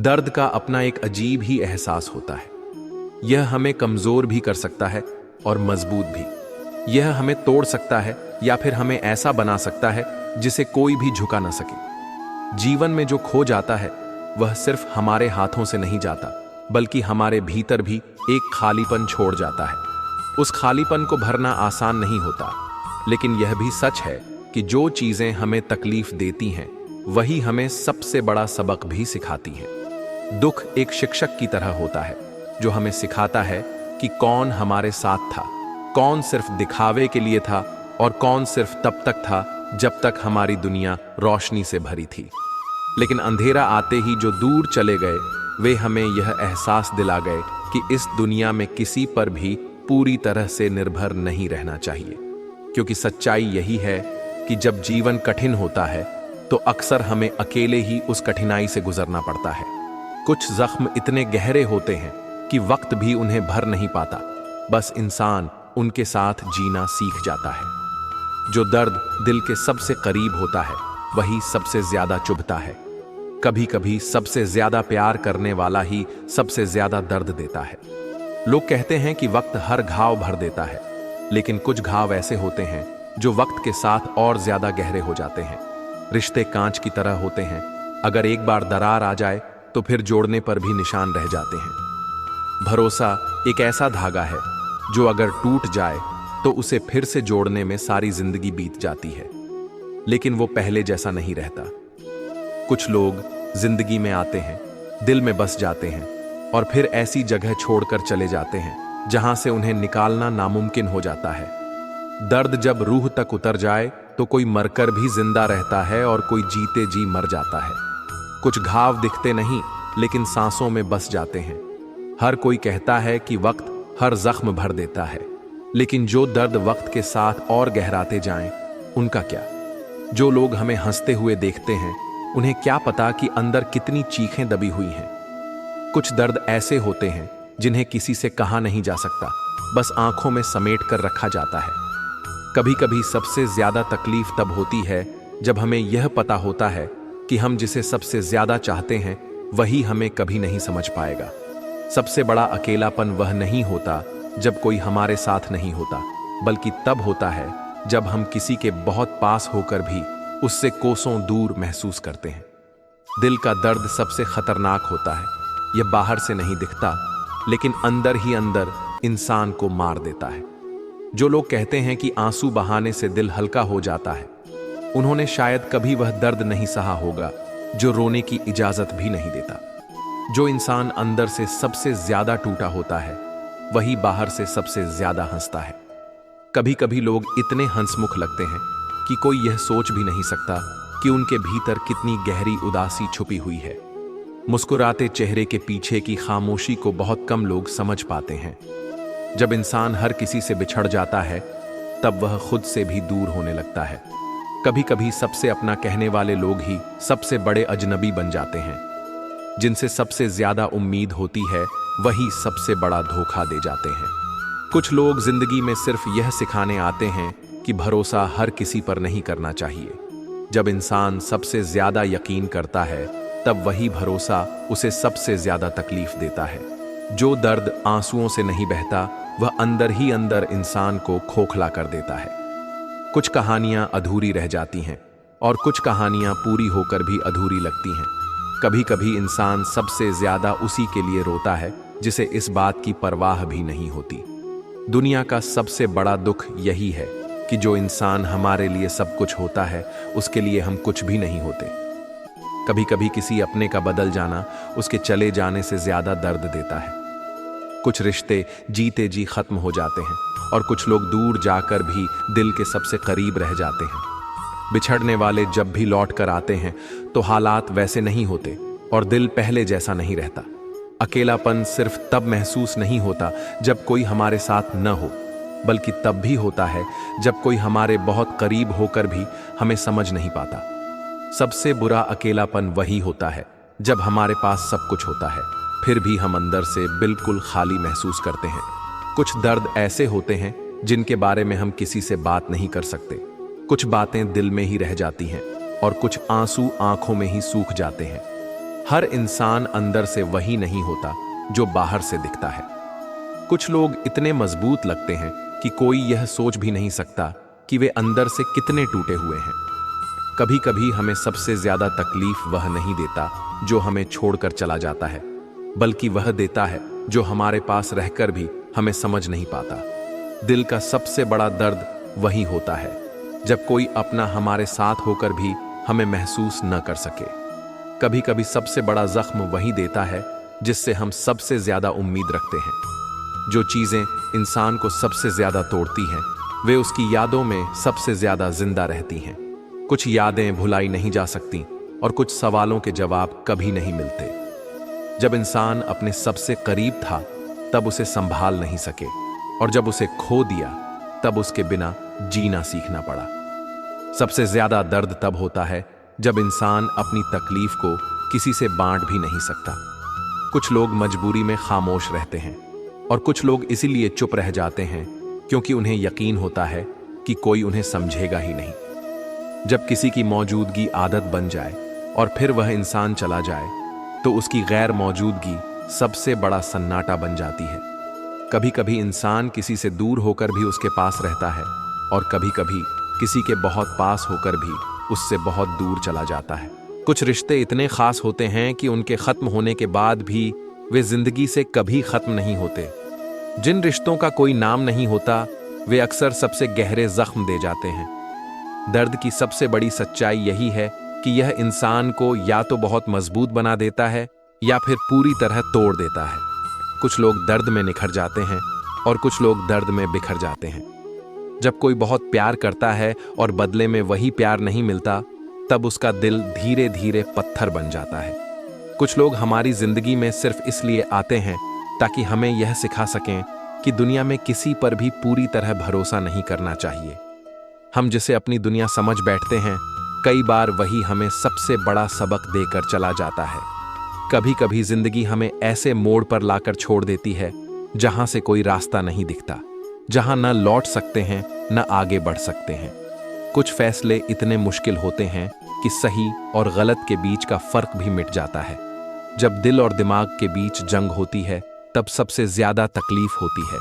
दर्द का अपना एक अजीब ही एहसास होता है। यह हमें कमजोर भी कर सकता है और मजबूत भी। यह हमें तोड़ सकता है या फिर हमें ऐसा बना सकता है जिसे कोई भी झुका ना सके। जीवन में जो खो जाता है वह सिर्फ हमारे हाथों से नहीं जाता, बल्कि हमारे भीतर भी एक खालीपन छोड़ जाता है। उस खालीपन को भरना आसान नहीं होता, लेकिन यह भी सच है कि जो चीजें हमें तकलीफ देती हैं वही हमें सबसे बड़ा सबक भी सिखाती हैं। दुख एक शिक्षक की तरह होता है जो हमें सिखाता है कि कौन हमारे साथ था, कौन सिर्फ दिखावे के लिए था और कौन सिर्फ तब तक था जब तक हमारी दुनिया रोशनी से भरी थी। लेकिन अंधेरा आते ही जो दूर चले गए वे हमें यह एहसास दिला गए कि इस दुनिया में किसी पर भी पूरी तरह से निर्भर नहीं रहना चाहिए। क्योंकि सच्चाई यही है कि जब जीवन कठिन होता है तो अक्सर हमें अकेले ही उस कठिनाई से गुजरना पड़ता है। कुछ जख्म इतने गहरे होते हैं कि वक्त भी उन्हें भर नहीं पाता, बस इंसान उनके साथ जीना सीख जाता है। जो दर्द दिल के सबसे करीब होता है वही सबसे ज्यादा चुभता है। कभी कभी सबसे ज्यादा प्यार करने वाला ही सबसे ज्यादा दर्द देता है। लोग कहते हैं कि वक्त हर घाव भर देता है, लेकिन कुछ घाव ऐसे होते हैं जो वक्त के साथ और ज्यादा गहरे हो जाते हैं। रिश्ते कांच की तरह होते हैं, अगर एक बार दरार आ जाए तो फिर जोड़ने पर भी निशान रह जाते हैं। भरोसा एक ऐसा धागा है जो अगर टूट जाए तो उसे फिर से जोड़ने में सारी जिंदगी बीत जाती है, लेकिन वो पहले जैसा नहीं रहता। कुछ लोग जिंदगी में आते हैं, दिल में बस जाते हैं और फिर ऐसी जगह छोड़कर चले जाते हैं जहां से उन्हें निकालना नामुमकिन हो जाता है। दर्द जब रूह तक उतर जाए तो कोई मरकर भी जिंदा रहता है और कोई जीते जी मर जाता है। कुछ घाव दिखते नहीं लेकिन सांसों में बस जाते हैं। हर कोई कहता है कि वक्त हर जख्म भर देता है, लेकिन जो दर्द वक्त के साथ और गहराते जाएं, उनका क्या? जो लोग हमें हंसते हुए देखते हैं उन्हें क्या पता कि अंदर कितनी चीखें दबी हुई हैं। कुछ दर्द ऐसे होते हैं जिन्हें किसी से कहा नहीं जा सकता, बस आंखों में समेट कर रखा जाता है। कभी कभी सबसे ज्यादा तकलीफ तब होती है जब हमें यह पता होता है कि हम जिसे सबसे ज्यादा चाहते हैं वही हमें कभी नहीं समझ पाएगा। सबसे बड़ा अकेलापन वह नहीं होता जब कोई हमारे साथ नहीं होता, बल्कि तब होता है जब हम किसी के बहुत पास होकर भी उससे कोसों दूर महसूस करते हैं। दिल का दर्द सबसे खतरनाक होता है। यह बाहर से नहीं दिखता, लेकिन अंदर ही अंदर इंसान को मार देता है। जो लोग कहते हैं कि आंसू बहाने से दिल हल्का हो जाता है, उन्होंने शायद कभी वह दर्द नहीं सहा होगा जो रोने की इजाजत भी नहीं देता। जो इंसान अंदर से सबसे ज्यादा टूटा होता है वही बाहर से सबसे ज्यादा हंसता है। कभी कभी लोग इतने हंसमुख लगते हैं कि कोई यह सोच भी नहीं सकता कि उनके भीतर कितनी गहरी उदासी छुपी हुई है। मुस्कुराते चेहरे के पीछे की खामोशी को बहुत कम लोग समझ पाते हैं। जब इंसान हर किसी से बिछड़ जाता है तब वह खुद से भी दूर होने लगता है। कभी कभी सबसे अपना कहने वाले लोग ही सबसे बड़े अजनबी बन जाते हैं। जिनसे सबसे ज्यादा उम्मीद होती है वही सबसे बड़ा धोखा दे जाते हैं। कुछ लोग जिंदगी में सिर्फ यह सिखाने आते हैं कि भरोसा हर किसी पर नहीं करना चाहिए। जब इंसान सबसे ज्यादा यकीन करता है तब वही भरोसा उसे सबसे ज्यादा तकलीफ देता है। जो दर्द आंसुओं से नहीं बहता वह अंदर ही अंदर इंसान को खोखला कर देता है। कुछ कहानियां अधूरी रह जाती हैं और कुछ कहानियां पूरी होकर भी अधूरी लगती हैं। कभी कभी इंसान सबसे ज्यादा उसी के लिए रोता है जिसे इस बात की परवाह भी नहीं होती। दुनिया का सबसे बड़ा दुख यही है कि जो इंसान हमारे लिए सब कुछ होता है उसके लिए हम कुछ भी नहीं होते। कभी कभी किसी अपने का बदल जाना उसके चले जाने से ज्यादा दर्द देता है। कुछ रिश्ते जीते जी खत्म हो जाते हैं और कुछ लोग दूर जाकर भी दिल के सबसे करीब रह जाते हैं। बिछड़ने वाले जब भी लौट कर आते हैं तो हालात वैसे नहीं होते और दिल पहले जैसा नहीं रहता। अकेलापन सिर्फ तब महसूस नहीं होता जब कोई हमारे साथ न हो, बल्कि तब भी होता है जब कोई हमारे बहुत करीब होकर भी हमें समझ नहीं पाता। सबसे बुरा अकेलापन वही होता है जब हमारे पास सब कुछ होता है फिर भी हम अंदर से बिल्कुल खाली महसूस करते हैं। कुछ दर्द ऐसे होते हैं जिनके बारे में हम किसी से बात नहीं कर सकते। कुछ बातें दिल में ही रह जाती हैं और कुछ आंसू आंखों में ही सूख जाते हैं। हर इंसान अंदर से वही नहीं होता जो बाहर से दिखता है। कुछ लोग इतने मजबूत लगते हैं कि कोई यह सोच भी नहीं सकता कि वे अंदर से कितने टूटे हुए हैं। कभी कभी हमें सबसे ज्यादा तकलीफ वह नहीं देता जो हमें छोड़कर चला जाता है, बल्कि वह देता है जो हमारे पास रहकर भी हमें समझ नहीं पाता। दिल का सबसे बड़ा दर्द वही होता है जब कोई अपना हमारे साथ होकर भी हमें महसूस न कर सके। कभी कभी सबसे बड़ा जख्म वही देता है जिससे हम सबसे ज्यादा उम्मीद रखते हैं। जो चीजें इंसान को सबसे ज्यादा तोड़ती हैं, वे उसकी यादों में सबसे ज्यादा जिंदा रहती हैं। कुछ यादें भुलाई नहीं जा सकती और कुछ सवालों के जवाब कभी नहीं मिलते। जब इंसान अपने सबसे करीब था तब उसे संभाल नहीं सके, और जब उसे खो दिया तब उसके बिना जीना सीखना पड़ा। सबसे ज्यादा दर्द तब होता है जब इंसान अपनी तकलीफ को किसी से बांट भी नहीं सकता। कुछ लोग मजबूरी में खामोश रहते हैं और कुछ लोग इसीलिए चुप रह जाते हैं क्योंकि उन्हें यकीन होता है कि कोई उन्हें समझेगा ही नहीं। जब किसी की मौजूदगी आदत बन जाए और फिर वह इंसान चला जाए तो उसकी गैर मौजूदगी सबसे बड़ा सन्नाटा बन जाती है। कभी कभी इंसान किसी से दूर होकर भी उसके पास रहता है और कभी कभी किसी के बहुत पास होकर भी उससे बहुत दूर चला जाता है। कुछ रिश्ते इतने खास होते हैं कि उनके खत्म होने के बाद भी वे जिंदगी से कभी खत्म नहीं होते। जिन रिश्तों का कोई नाम नहीं होता वे अक्सर सबसे गहरे जख्म दे जाते हैं। दर्द की सबसे बड़ी सच्चाई यही है कि यह इंसान को या तो बहुत मजबूत बना देता है या फिर पूरी तरह तोड़ देता है। कुछ लोग दर्द में निखर जाते हैं और कुछ लोग दर्द में बिखर जाते हैं। जब कोई बहुत प्यार करता है और बदले में वही प्यार नहीं मिलता, तब उसका दिल धीरे धीरे पत्थर बन जाता है। कुछ लोग हमारी जिंदगी में सिर्फ इसलिए आते हैं ताकि हमें यह सिखा सकें कि दुनिया में किसी पर भी पूरी तरह भरोसा नहीं करना चाहिए। हम जिसे अपनी दुनिया समझ बैठते हैं, कई बार वही हमें सबसे बड़ा सबक देकर चला जाता है। कभी कभी जिंदगी हमें ऐसे मोड़ पर लाकर छोड़ देती है जहां से कोई रास्ता नहीं दिखता, जहां न लौट सकते हैं न आगे बढ़ सकते हैं। कुछ फैसले इतने मुश्किल होते हैं कि सही और गलत के बीच का फर्क भी मिट जाता है। जब दिल और दिमाग के बीच जंग होती है तब सबसे ज्यादा तकलीफ होती है।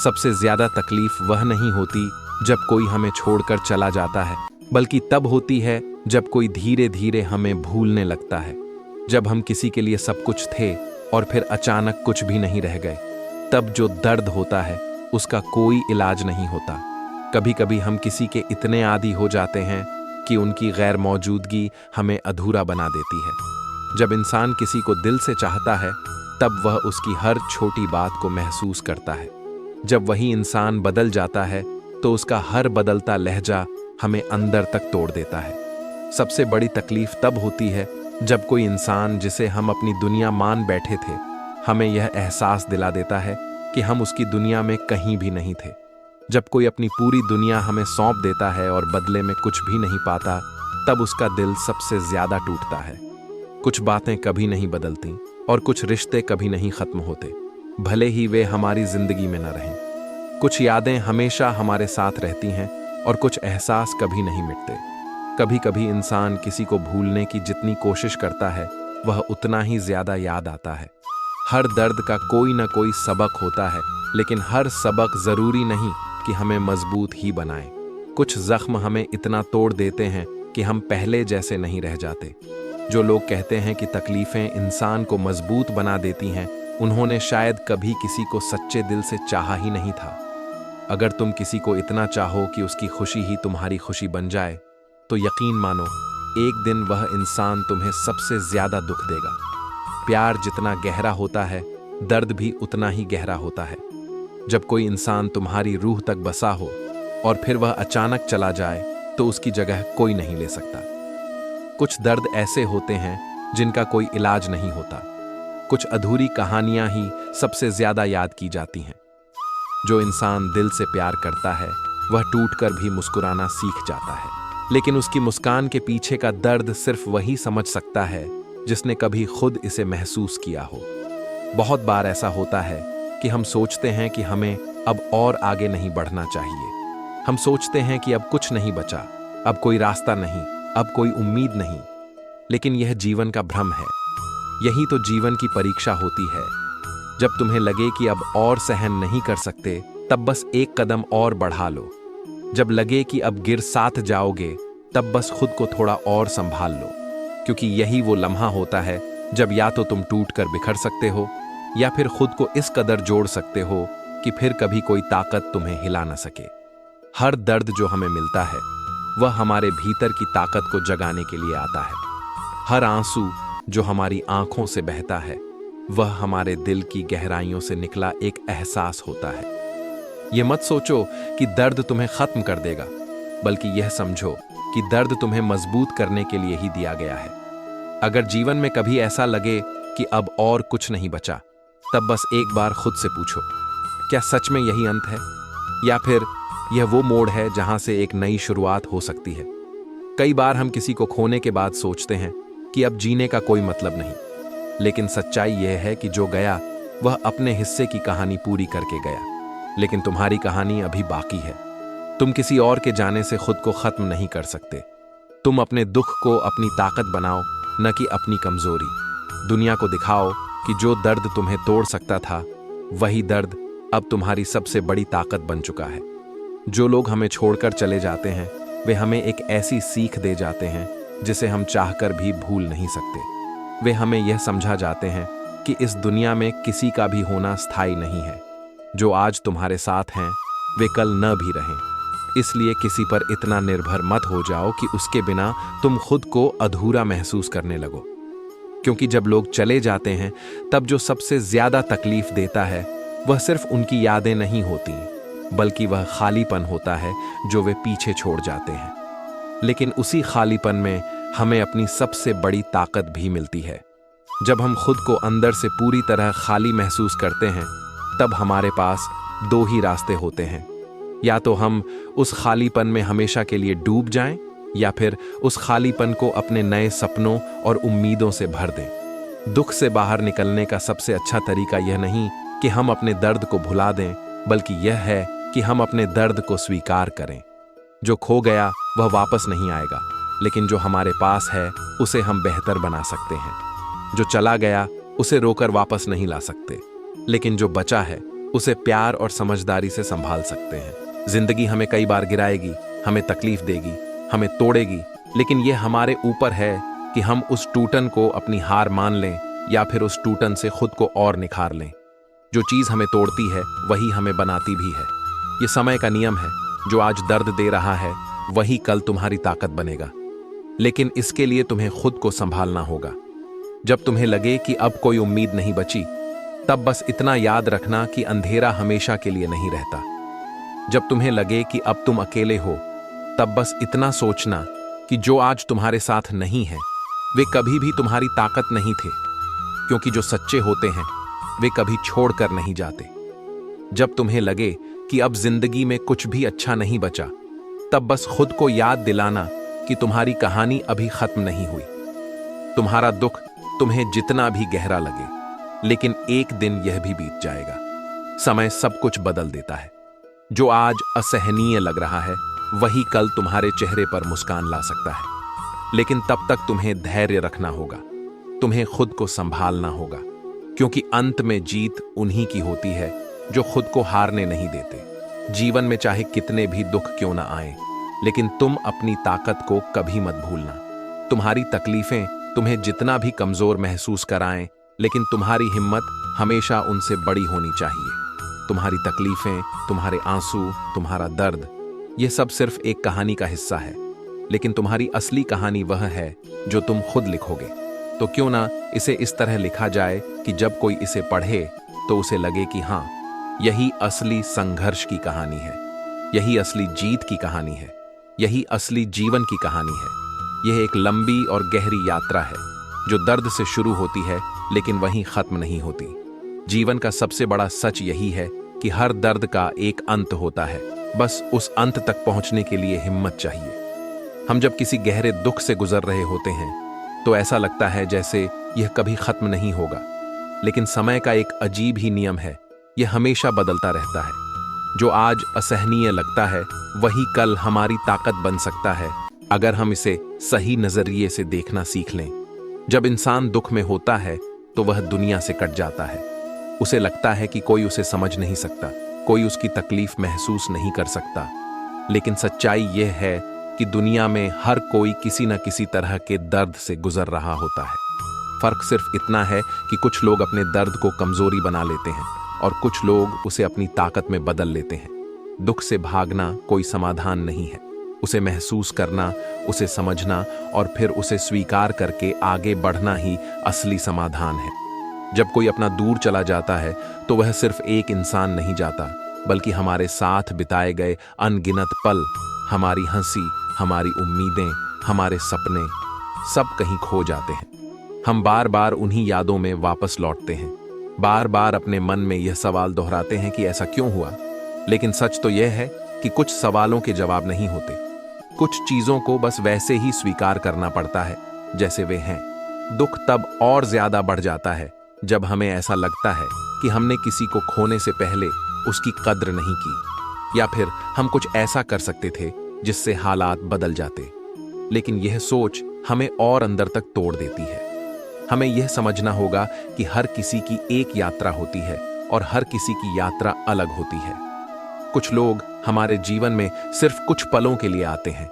सबसे ज्यादा तकलीफ वह नहीं होती जब कोई हमें छोड़कर चला जाता है, बल्कि तब होती है जब कोई धीरे धीरे हमें भूलने लगता है। जब हम किसी के लिए सब कुछ थे और फिर अचानक कुछ भी नहीं रह गए, तब जो दर्द होता है उसका कोई इलाज नहीं होता। कभी कभी हम किसी के इतने आदी हो जाते हैं कि उनकी गैर मौजूदगी हमें अधूरा बना देती है। जब इंसान किसी को दिल से चाहता है तब वह उसकी हर छोटी बात को महसूस करता है। जब वही इंसान बदल जाता है तो उसका हर बदलता लहजा हमें अंदर तक तोड़ देता है। सबसे बड़ी तकलीफ तब होती है जब कोई इंसान जिसे हम अपनी दुनिया मान बैठे थे, हमें यह एहसास दिला देता है कि हम उसकी दुनिया में कहीं भी नहीं थे। जब कोई अपनी पूरी दुनिया हमें सौंप देता है और बदले में कुछ भी नहीं पाता, तब उसका दिल सबसे ज्यादा टूटता है। कुछ बातें कभी नहीं बदलती और कुछ रिश्ते कभी नहीं खत्म होते, भले ही वे हमारी जिंदगी में न रहें। कुछ यादें हमेशा हमारे साथ रहती हैं और कुछ एहसास कभी नहीं मिटते। कभी कभी इंसान किसी को भूलने की जितनी कोशिश करता है वह उतना ही ज्यादा याद आता है। हर दर्द का कोई ना कोई सबक होता है, लेकिन हर सबक जरूरी नहीं कि हमें मजबूत ही बनाए। कुछ जख्म हमें इतना तोड़ देते हैं कि हम पहले जैसे नहीं रह जाते। जो लोग कहते हैं कि तकलीफें इंसान को मजबूत बना देती हैं, उन्होंने शायद कभी किसी को सच्चे दिल से चाहा ही नहीं था। अगर तुम किसी को इतना चाहो कि उसकी खुशी ही तुम्हारी खुशी बन जाए, तो यकीन मानो एक दिन वह इंसान तुम्हें सबसे ज्यादा दुख देगा। प्यार जितना गहरा होता है, दर्द भी उतना ही गहरा होता है। जब कोई इंसान तुम्हारी रूह तक बसा हो और फिर वह अचानक चला जाए तो उसकी जगह कोई नहीं ले सकता। कुछ दर्द ऐसे होते हैं जिनका कोई इलाज नहीं होता। कुछ अधूरी कहानियां ही सबसे ज्यादा याद की जाती हैं। जो इंसान दिल से प्यार करता है वह टूटकर भी मुस्कुराना सीख जाता है, लेकिन उसकी मुस्कान के पीछे का दर्द सिर्फ वही समझ सकता है जिसने कभी खुद इसे महसूस किया हो। बहुत बार ऐसा होता है कि हम सोचते हैं कि हमें अब और आगे नहीं बढ़ना चाहिए। हम सोचते हैं कि अब कुछ नहीं बचा, अब कोई रास्ता नहीं, अब कोई उम्मीद नहीं। लेकिन यह जीवन का भ्रम है। यही तो जीवन की परीक्षा होती है। जब तुम्हें लगे कि अब और सहन नहीं कर सकते, तब बस एक कदम और बढ़ा लो। जब लगे कि अब गिर साथ जाओगे, तब बस खुद को थोड़ा और संभाल लो, क्योंकि यही वो लम्हा होता है जब या तो तुम टूट कर बिखर सकते हो या फिर खुद को इस कदर जोड़ सकते हो कि फिर कभी कोई ताकत तुम्हें हिला न सके। हर दर्द जो हमें मिलता है वह हमारे भीतर की ताकत को जगाने के लिए आता है। हर आंसू जो हमारी आंखों से बहता है वह हमारे दिल की गहराइयों से निकला एक एहसास होता है। यह मत सोचो कि दर्द तुम्हें खत्म कर देगा, बल्कि यह समझो कि दर्द तुम्हें मजबूत करने के लिए ही दिया गया है। अगर जीवन में कभी ऐसा लगे कि अब और कुछ नहीं बचा, तब बस एक बार खुद से पूछो, क्या सच में यही अंत है, या फिर यह वो मोड़ है जहां से एक नई शुरुआत हो सकती है। कई बार हम किसी को खोने के बाद सोचते हैं कि अब जीने का कोई मतलब नहीं, लेकिन सच्चाई यह है कि जो गया वह अपने हिस्से की कहानी पूरी करके गया, लेकिन तुम्हारी कहानी अभी बाकी है। तुम किसी और के जाने से खुद को खत्म नहीं कर सकते। तुम अपने दुख को अपनी ताकत बनाओ, न कि अपनी कमजोरी। दुनिया को दिखाओ कि जो दर्द तुम्हें तोड़ सकता था, वही दर्द अब तुम्हारी सबसे बड़ी ताकत बन चुका है। जो लोग हमें छोड़कर चले जाते हैं, वे हमें एक ऐसी सीख दे जाते हैं जिसे हम चाहकर भी भूल नहीं सकते। वे हमें यह समझा जाते हैं कि इस दुनिया में किसी का भी होना स्थायी नहीं है। जो आज तुम्हारे साथ हैं, वे कल न भी रहें। इसलिए किसी पर इतना निर्भर मत हो जाओ कि उसके बिना तुम खुद को अधूरा महसूस करने लगो। क्योंकि जब लोग चले जाते हैं, तब जो सबसे ज्यादा तकलीफ देता है वह सिर्फ उनकी यादें नहीं होती, बल्कि वह खालीपन होता है जो वे पीछे छोड़ जाते हैं। लेकिन उसी खालीपन में हमें अपनी सबसे बड़ी ताकत भी मिलती है। जब हम खुद को अंदर से पूरी तरह खाली महसूस करते हैं, तब हमारे पास दो ही रास्ते होते हैं। या तो हम उस खालीपन में हमेशा के लिए डूब जाएं, या फिर उस खालीपन को अपने नए सपनों और उम्मीदों से भर दें। दुख से बाहर निकलने का सबसे अच्छा तरीका यह नहीं कि हम अपने दर्द को भुला दें, बल्कि यह है कि हम अपने दर्द को स्वीकार करें। जो खो गया वह वापस नहीं आएगा, लेकिन जो हमारे पास है उसे हम बेहतर बना सकते हैं। जो चला गया उसे रोकर वापस नहीं ला सकते, लेकिन जो बचा है उसे प्यार और समझदारी से संभाल सकते हैं। जिंदगी हमें कई बार गिराएगी, हमें तकलीफ देगी, हमें तोड़ेगी, लेकिन यह हमारे ऊपर है कि हम उस टूटन को अपनी हार मान लें या फिर उस टूटन से खुद को और निखार लें। जो चीज हमें तोड़ती है वही हमें बनाती भी है। ये समय का नियम है। जो आज दर्द दे रहा है वही कल तुम्हारी ताकत बनेगा, लेकिन इसके लिए तुम्हें खुद को संभालना होगा। जब तुम्हें लगे कि अब कोई उम्मीद नहीं बची, तब बस इतना याद रखना कि अंधेरा हमेशा के लिए नहीं रहता। जब तुम्हें लगे कि अब तुम अकेले हो, तब बस इतना सोचना कि जो आज तुम्हारे साथ नहीं है वे कभी भी तुम्हारी ताकत नहीं थे, क्योंकि जो सच्चे होते हैं वे कभी छोड़कर नहीं जाते। जब तुम्हें लगे कि अब जिंदगी में कुछ भी अच्छा नहीं बचा, तब बस खुद को याद दिलाना कि तुम्हारी कहानी अभी खत्म नहीं हुई। तुम्हारा दुख तुम्हें जितना भी गहरा लगे, लेकिन एक दिन यह भी बीत जाएगा। समय सब कुछ बदल देता है। जो आज असहनीय लग रहा है वही कल तुम्हारे चेहरे पर मुस्कान ला सकता है। लेकिन तब तक तुम्हें धैर्य रखना होगा, तुम्हें खुद को संभालना होगा, क्योंकि अंत में जीत उन्हीं की होती है जो खुद को हारने नहीं देते। जीवन में चाहे कितने भी दुख क्यों ना आए, लेकिन तुम अपनी ताकत को कभी मत भूलना। तुम्हारी तकलीफें तुम्हें जितना भी कमजोर महसूस कराएं, लेकिन तुम्हारी हिम्मत हमेशा उनसे बड़ी होनी चाहिए। तुम्हारी तकलीफें, तुम्हारे आंसू, तुम्हारा दर्द, यह सब सिर्फ एक कहानी का हिस्सा है, लेकिन तुम्हारी असली कहानी वह है जो तुम खुद लिखोगे। तो क्यों ना इसे इस तरह लिखा जाए कि जब कोई इसे पढ़े तो उसे लगे कि हाँ, यही असली संघर्ष की कहानी है, यही असली जीत की कहानी है, यही असली जीवन की कहानी है। यह एक लंबी और गहरी यात्रा है जो दर्द से शुरू होती है लेकिन वहीं खत्म नहीं होती। जीवन का सबसे बड़ा सच यही है कि हर दर्द का एक अंत होता है, बस उस अंत तक पहुंचने के लिए हिम्मत चाहिए। हम जब किसी गहरे दुख से गुजर रहे होते हैं तो ऐसा लगता है जैसे यह कभी खत्म नहीं होगा, लेकिन समय का एक अजीब ही नियम है, यह हमेशा बदलता रहता है। जो आज असहनीय लगता है वही कल हमारी ताकत बन सकता है, अगर हम इसे सही नजरिए से देखना सीख लें। जब इंसान दुख में होता है तो वह दुनिया से कट जाता है। उसे लगता है कि कोई उसे समझ नहीं सकता, कोई उसकी तकलीफ महसूस नहीं कर सकता। लेकिन सच्चाई यह है कि दुनिया में हर कोई किसी न किसी तरह के दर्द से गुजर रहा होता है। फर्क सिर्फ इतना है कि कुछ लोग अपने दर्द को कमजोरी बना लेते हैं और कुछ लोग उसे अपनी ताकत में बदल लेते हैं। दुख से भागना कोई समाधान नहीं है। उसे महसूस करना, उसे समझना और फिर उसे स्वीकार करके आगे बढ़ना ही असली समाधान है। जब कोई अपना दूर चला जाता है तो वह सिर्फ एक इंसान नहीं जाता, बल्कि हमारे साथ बिताए गए अनगिनत पल, हमारी हंसी, हमारी उम्मीदें, हमारे सपने, सब कहीं खो जाते हैं। हम बार बार उन्हीं यादों में वापस लौटते हैं, बार बार अपने मन में यह सवाल दोहराते हैं कि ऐसा क्यों हुआ। लेकिन सच तो यह है कि कुछ सवालों के जवाब नहीं होते। कुछ चीजों को बस वैसे ही स्वीकार करना पड़ता है जैसे वे हैं। दुख तब और ज्यादा बढ़ जाता है जब हमें ऐसा लगता है कि हमने किसी को खोने से पहले उसकी कद्र नहीं की, या फिर हम कुछ ऐसा कर सकते थे जिससे हालात बदल जाते। लेकिन यह सोच हमें और अंदर तक तोड़ देती है। हमें यह समझना होगा कि हर किसी की एक यात्रा होती है और हर किसी की यात्रा अलग होती है। कुछ लोग हमारे जीवन में सिर्फ कुछ पलों के लिए आते हैं,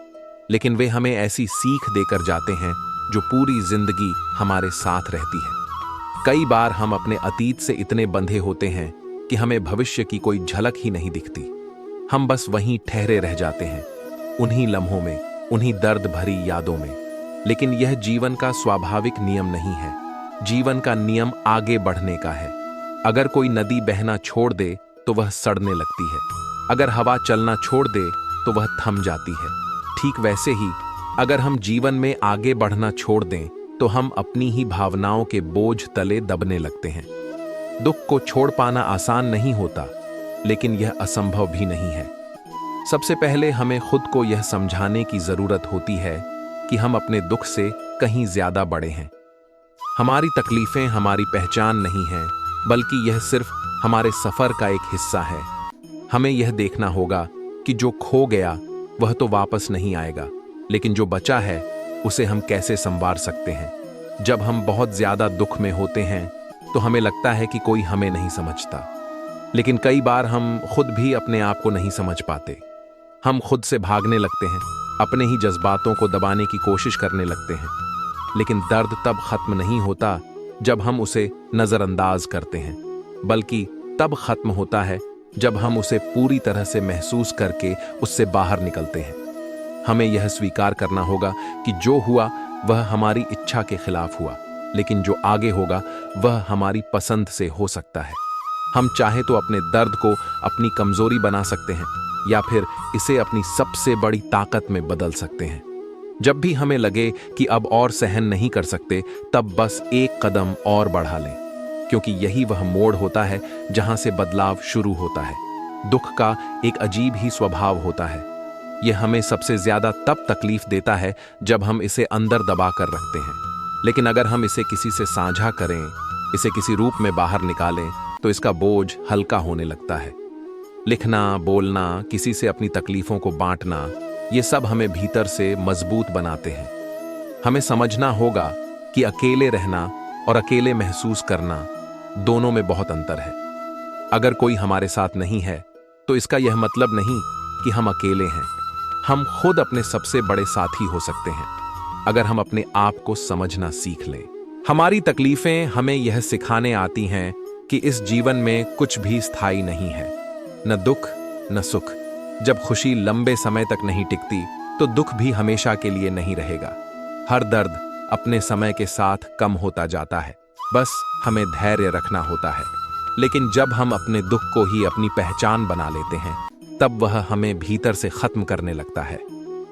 लेकिन वे हमें ऐसी सीख देकर जाते हैं जो पूरी जिंदगी हमारे साथ रहती है। कई बार हम अपने अतीत से इतने बंधे होते हैं कि हमें भविष्य की कोई झलक ही नहीं दिखती। हम बस वहीं ठहरे रह जाते हैं, उन्हीं लम्हों में, उन्हीं दर्द भरी यादों में। लेकिन यह जीवन का स्वाभाविक नियम नहीं है। जीवन का नियम आगे बढ़ने का है। अगर कोई नदी बहना छोड़ दे तो वह सड़ने लगती है। अगर हवा चलना छोड़ दे तो वह थम जाती है। ठीक वैसे ही अगर हम जीवन में आगे बढ़ना छोड़ दें तो हम अपनी ही भावनाओं के बोझ तले दबने लगते हैं। दुख को छोड़ पाना आसान नहीं होता, लेकिन यह असंभव भी नहीं है। सबसे पहले हमें खुद को यह समझाने की जरूरत होती है कि हम अपने दुख से कहीं ज्यादा बड़े हैं। हमारी तकलीफें हमारी पहचान नहीं हैं, बल्कि यह सिर्फ हमारे सफर का एक हिस्सा है। हमें यह देखना होगा कि जो खो गया वह तो वापस नहीं आएगा, लेकिन जो बचा है उसे हम कैसे संवार सकते हैं। जब हम बहुत ज्यादा दुख में होते हैं तो हमें लगता है कि कोई हमें नहीं समझता, लेकिन कई बार हम खुद भी अपने आप को नहीं समझ पाते। हम खुद से भागने लगते हैं, अपने ही जज्बातों को दबाने की कोशिश करने लगते हैं। लेकिन दर्द तब खत्म नहीं होता जब हम उसे नजरअंदाज करते हैं, बल्कि तब खत्म होता है जब हम उसे पूरी तरह से महसूस करके उससे बाहर निकलते हैं। हमें यह स्वीकार करना होगा कि जो हुआ वह हमारी इच्छा के खिलाफ हुआ, लेकिन जो आगे होगा वह हमारी पसंद से हो सकता है। हम चाहे तो अपने दर्द को अपनी कमजोरी बना सकते हैं या फिर इसे अपनी सबसे बड़ी ताकत में बदल सकते हैं। जब भी हमें लगे कि अब और सहन नहीं कर सकते, तब बस एक कदम और बढ़ा लें, क्योंकि यही वह मोड़ होता है जहां से बदलाव शुरू होता है। दुख का एक अजीब ही स्वभाव होता है। यह हमें सबसे ज्यादा तब तकलीफ देता है जब हम इसे अंदर दबा कर रखते हैं। लेकिन अगर हम इसे किसी से साझा करें, इसे किसी रूप में बाहर निकालें, तो इसका बोझ हल्का होने लगता है। लिखना, बोलना, किसी से अपनी तकलीफों को बांटना, ये सब हमें भीतर से मजबूत बनाते हैं। हमें समझना होगा कि अकेले रहना और अकेले महसूस करना, दोनों में बहुत अंतर है। अगर कोई हमारे साथ नहीं है तो इसका यह मतलब नहीं कि हम अकेले हैं। हम खुद अपने सबसे बड़े साथी हो सकते हैं अगर हम अपने आप को समझना सीख लें। हमारी तकलीफें हमें यह सिखाने आती हैं कि इस जीवन में कुछ भी स्थायी नहीं है, न दुख न सुख। जब खुशी लंबे समय तक नहीं टिकती तो दुख भी हमेशा के लिए नहीं रहेगा। हर दर्द अपने समय के साथ कम होता जाता है, बस हमें धैर्य रखना होता है। लेकिन जब हम अपने दुख को ही अपनी पहचान बना लेते हैं, तब वह हमें भीतर से खत्म करने लगता है।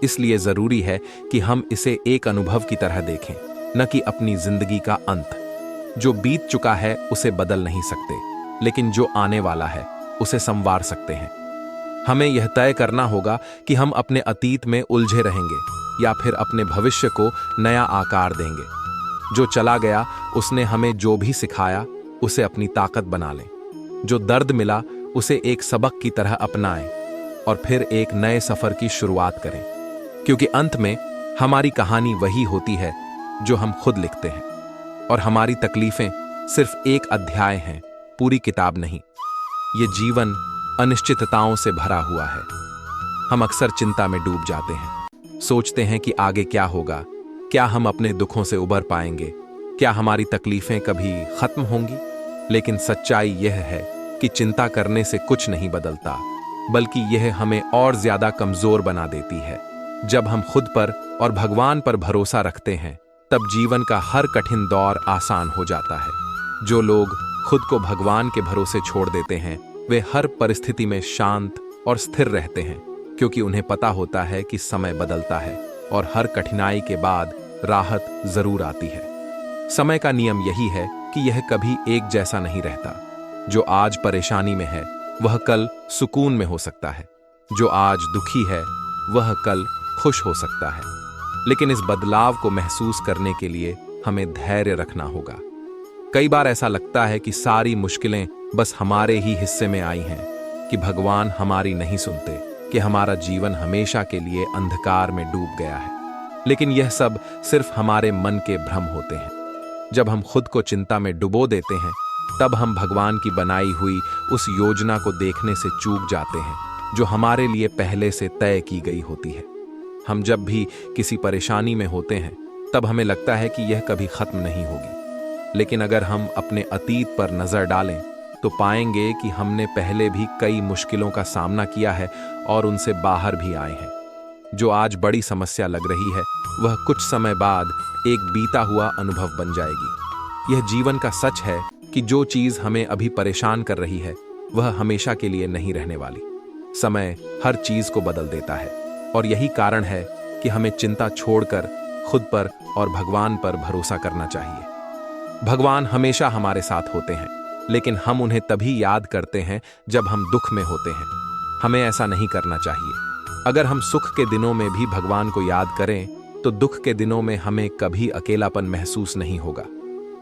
इसलिए जरूरी है कि हम इसे एक अनुभव की तरह देखें, न कि अपनी जिंदगी का अंत। जो बीत चुका है उसे बदल नहीं सकते, लेकिन जो आने वाला है उसे संवार सकते हैं। हमें यह तय करना होगा कि हम अपने अतीत में उलझे रहेंगे या फिर अपने भविष्य को नया आकार देंगे। जो चला गया उसने हमें जो भी सिखाया उसे अपनी ताकत बना लें। जो दर्द मिला उसे एक सबक की तरह अपनाएं और फिर एक नए सफर की शुरुआत करें, क्योंकि अंत में हमारी कहानी वही होती है जो हम खुद लिखते हैं। और हमारी तकलीफें सिर्फ एक अध्याय है, पूरी किताब नहीं। ये जीवन अनिश्चितताओं से भरा हुआ है। हम अक्सर चिंता में डूब जाते हैं, सोचते हैं कि आगे क्या होगा, क्या हम अपने दुखों से उबर पाएंगे, क्या हमारी तकलीफें कभी खत्म होंगी। लेकिन सच्चाई यह है कि चिंता करने से कुछ नहीं बदलता, बल्कि यह हमें और ज्यादा कमजोर बना देती है। जब हम खुद पर और भगवान पर भरोसा रखते हैं, तब जीवन का हर कठिन दौर आसान हो जाता है। जो लोग खुद को भगवान के भरोसे छोड़ देते हैं, वे हर परिस्थिति में शांत और स्थिर रहते हैं, क्योंकि उन्हें पता होता है कि समय बदलता है और हर कठिनाई के बाद राहत जरूर आती है। समय का नियम यही है कि यह कभी एक जैसा नहीं रहता। जो आज परेशानी में है, वह कल सुकून में हो सकता है। जो आज दुखी है, वह कल खुश हो सकता है। लेकिन इस बदलाव को महसूस करने के लिए हमें धैर्य रखना होगा। कई बार ऐसा लगता है कि सारी मुश्किलें बस हमारे ही हिस्से में आई हैं, कि भगवान हमारी नहीं सुनते, कि हमारा जीवन हमेशा के लिए अंधकार में डूब गया है। लेकिन यह सब सिर्फ हमारे मन के भ्रम होते हैं। जब हम खुद को चिंता में डुबो देते हैं, तब हम भगवान की बनाई हुई उस योजना को देखने से चूक जाते हैं, जो हमारे लिए पहले से तय की गई होती है। हम जब भी किसी परेशानी में होते हैं, तब हमें लगता है कि यह कभी खत्म नहीं होगी। लेकिन अगर हम अपने अतीत पर नजर डालें, तो पाएंगे कि हमने पहले भी कई मुश्किलों का सामना किया है और उनसे बाहर भी आए हैं। जो आज बड़ी समस्या लग रही है, वह कुछ समय बाद एक बीता हुआ अनुभव बन जाएगी। यह जीवन का सच है कि जो चीज हमें अभी परेशान कर रही है, वह हमेशा के लिए नहीं रहने वाली। समय हर चीज को बदल देता है, और यही कारण है कि हमें चिंता छोड़कर खुद पर और भगवान पर भरोसा करना चाहिए। भगवान हमेशा हमारे साथ होते हैं, लेकिन हम उन्हें तभी याद करते हैं जब हम दुख में होते हैं। हमें ऐसा नहीं करना चाहिए। अगर हम सुख के दिनों में भी भगवान को याद करें, तो दुख के दिनों में हमें कभी अकेलापन महसूस नहीं होगा।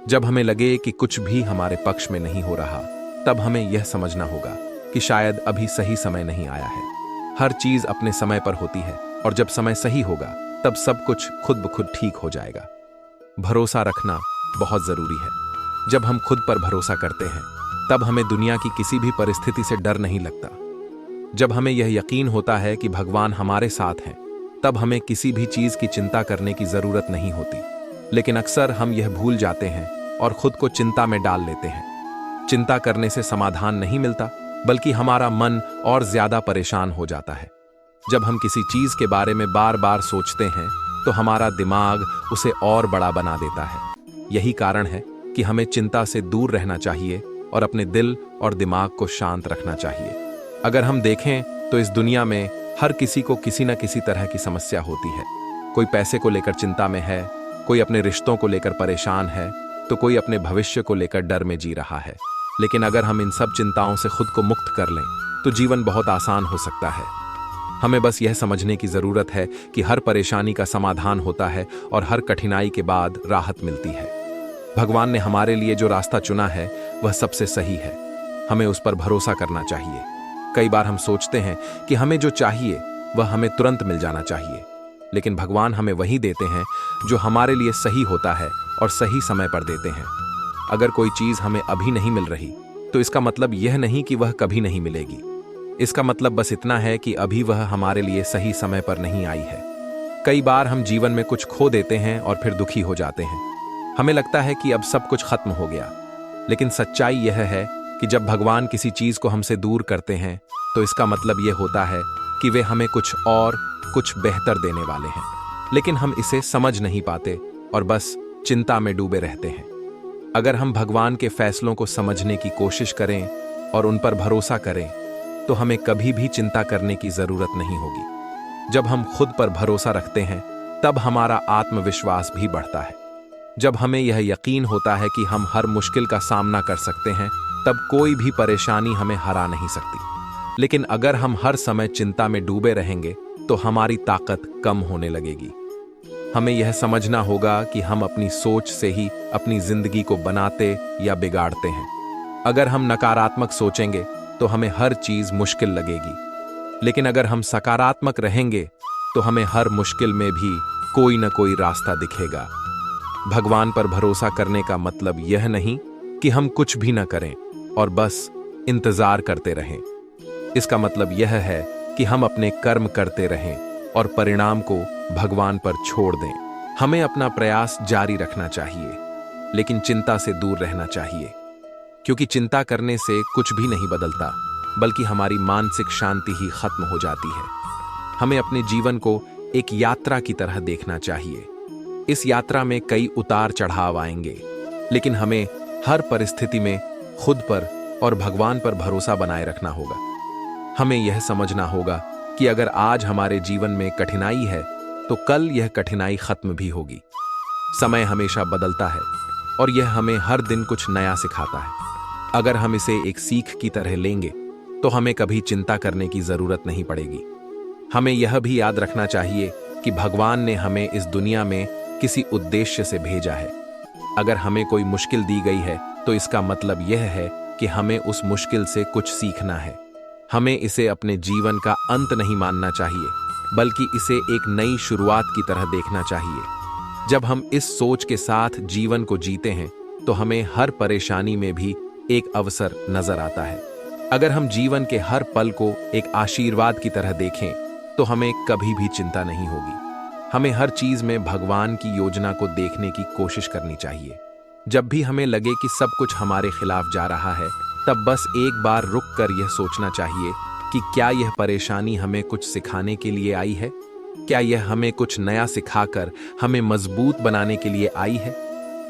जब हमें लगे कि कुछ भी हमारे पक्ष में नहीं हो रहा, तब हमें यह समझना होगा कि शायद अभी सही समय नहीं आया है। हर चीज अपने समय पर होती है, और जब समय सही होगा, तब सब कुछ खुद ब खुद ठीक हो जाएगा। भरोसा रखना बहुत जरूरी है। जब हम खुद पर भरोसा करते हैं, तब हमें दुनिया की किसी भी परिस्थिति से डर नहीं लगता। जब हमें यह यकीन होता है कि भगवान हमारे साथ हैं, तब हमें किसी भी चीज की चिंता करने की जरूरत नहीं होती। लेकिन अक्सर हम यह भूल जाते हैं और खुद को चिंता में डाल लेते हैं। चिंता करने से समाधान नहीं मिलता, बल्कि हमारा मन और ज्यादा परेशान हो जाता है। जब हम किसी चीज के बारे में बार बार सोचते हैं, तो हमारा दिमाग उसे और बड़ा बना देता है। यही कारण है कि हमें चिंता से दूर रहना चाहिए और अपने दिल और दिमाग को शांत रखना चाहिए। अगर हम देखें, तो इस दुनिया में हर किसी को किसी न किसी तरह की समस्या होती है। कोई पैसे को लेकर चिंता में है, कोई अपने रिश्तों को लेकर परेशान है, तो कोई अपने भविष्य को लेकर डर में जी रहा है। लेकिन अगर हम इन सब चिंताओं से खुद को मुक्त कर लें, तो जीवन बहुत आसान हो सकता है। हमें बस यह समझने की जरूरत है कि हर परेशानी का समाधान होता है और हर कठिनाई के बाद राहत मिलती है। भगवान ने हमारे लिए जो रास्ता चुना है, वह सबसे सही है। हमें उस पर भरोसा करना चाहिए। कई बार हम सोचते हैं कि हमें जो चाहिए वह हमें तुरंत मिल जाना चाहिए, लेकिन भगवान हमें वही देते हैं जो हमारे लिए सही होता है और सही समय पर देते हैं। अगर कोई चीज हमें अभी नहीं मिल रही, तो इसका मतलब यह नहीं कि वह कभी नहीं मिलेगी। इसका मतलब बस इतना है कि अभी वह हमारे लिए सही समय पर नहीं आई है। कई बार हम जीवन में कुछ खो देते हैं और फिर दुखी हो जाते हैं। हमें लगता है कि अब सब कुछ खत्म हो गया, लेकिन सच्चाई यह है कि जब भगवान किसी चीज को हमसे दूर करते हैं, तो इसका मतलब यह होता है कि वे हमें कुछ बेहतर देने वाले हैं। लेकिन हम इसे समझ नहीं पाते और बस चिंता में डूबे रहते हैं। अगर हम भगवान के फैसलों को समझने की कोशिश करें और उन पर भरोसा करें, तो हमें कभी भी चिंता करने की जरूरत नहीं होगी। जब हम खुद पर भरोसा रखते हैं, तब हमारा आत्मविश्वास भी बढ़ता है। जब हमें यह यकीन होता है कि हम हर मुश्किल का सामना कर सकते हैं, तब कोई भी परेशानी हमें हरा नहीं सकती। लेकिन अगर हम हर समय चिंता में डूबे रहेंगे, तो हमारी ताकत कम होने लगेगी। हमें यह समझना होगा कि हम अपनी सोच से ही अपनी जिंदगी को बनाते या बिगाड़ते हैं। अगर हम नकारात्मक सोचेंगे, तो हमें हर चीज मुश्किल लगेगी। लेकिन अगर हम सकारात्मक रहेंगे, तो हमें हर मुश्किल में भी कोई न कोई रास्ता दिखेगा। भगवान पर भरोसा करने का मतलब यह नहीं कि हम कुछ भी न करें और बस इंतजार करते रहें। इसका मतलब यह है कि हम अपने कर्म करते रहें और परिणाम को भगवान पर छोड़ दें। हमें अपना प्रयास जारी रखना चाहिए, लेकिन चिंता से दूर रहना चाहिए, क्योंकि चिंता करने से कुछ भी नहीं बदलता, बल्कि हमारी मानसिक शांति ही खत्म हो जाती है। हमें अपने जीवन को एक यात्रा की तरह देखना चाहिए। इस यात्रा में कई उतार चढ़ाव आएंगे, लेकिन हमें हर परिस्थिति में खुद पर और भगवान पर भरोसा बनाए रखना होगा। हमें यह समझना होगा कि अगर आज हमारे जीवन में कठिनाई है तो कल यह कठिनाई खत्म भी होगी। समय हमेशा बदलता है और यह हमें हर दिन कुछ नया सिखाता है। अगर हम इसे एक सीख की तरह लेंगे तो हमें कभी चिंता करने की जरूरत नहीं पड़ेगी। हमें यह भी याद रखना चाहिए कि भगवान ने हमें इस दुनिया में किसी उद्देश्य से भेजा है। अगर हमें कोई मुश्किल दी गई है तो इसका मतलब यह है कि हमें उस मुश्किल से कुछ सीखना है। हमें इसे अपने जीवन का अंत नहीं मानना चाहिए, बल्कि इसे एक नई शुरुआत की तरह देखना चाहिए। जब हम इस सोच के साथ जीवन को जीते हैं तो हमें हर परेशानी में भी एक अवसर नजर आता है। अगर हम जीवन के हर पल को एक आशीर्वाद की तरह देखें तो हमें कभी भी चिंता नहीं होगी। हमें हर चीज में भगवान की योजना को देखने की कोशिश करनी चाहिए। जब भी हमें लगे कि सब कुछ हमारे खिलाफ जा रहा है, तब बस एक बार रुक कर यह सोचना चाहिए कि क्या यह परेशानी हमें कुछ सिखाने के लिए आई है? क्या यह हमें कुछ नया सिखाकर हमें मजबूत बनाने के लिए आई है?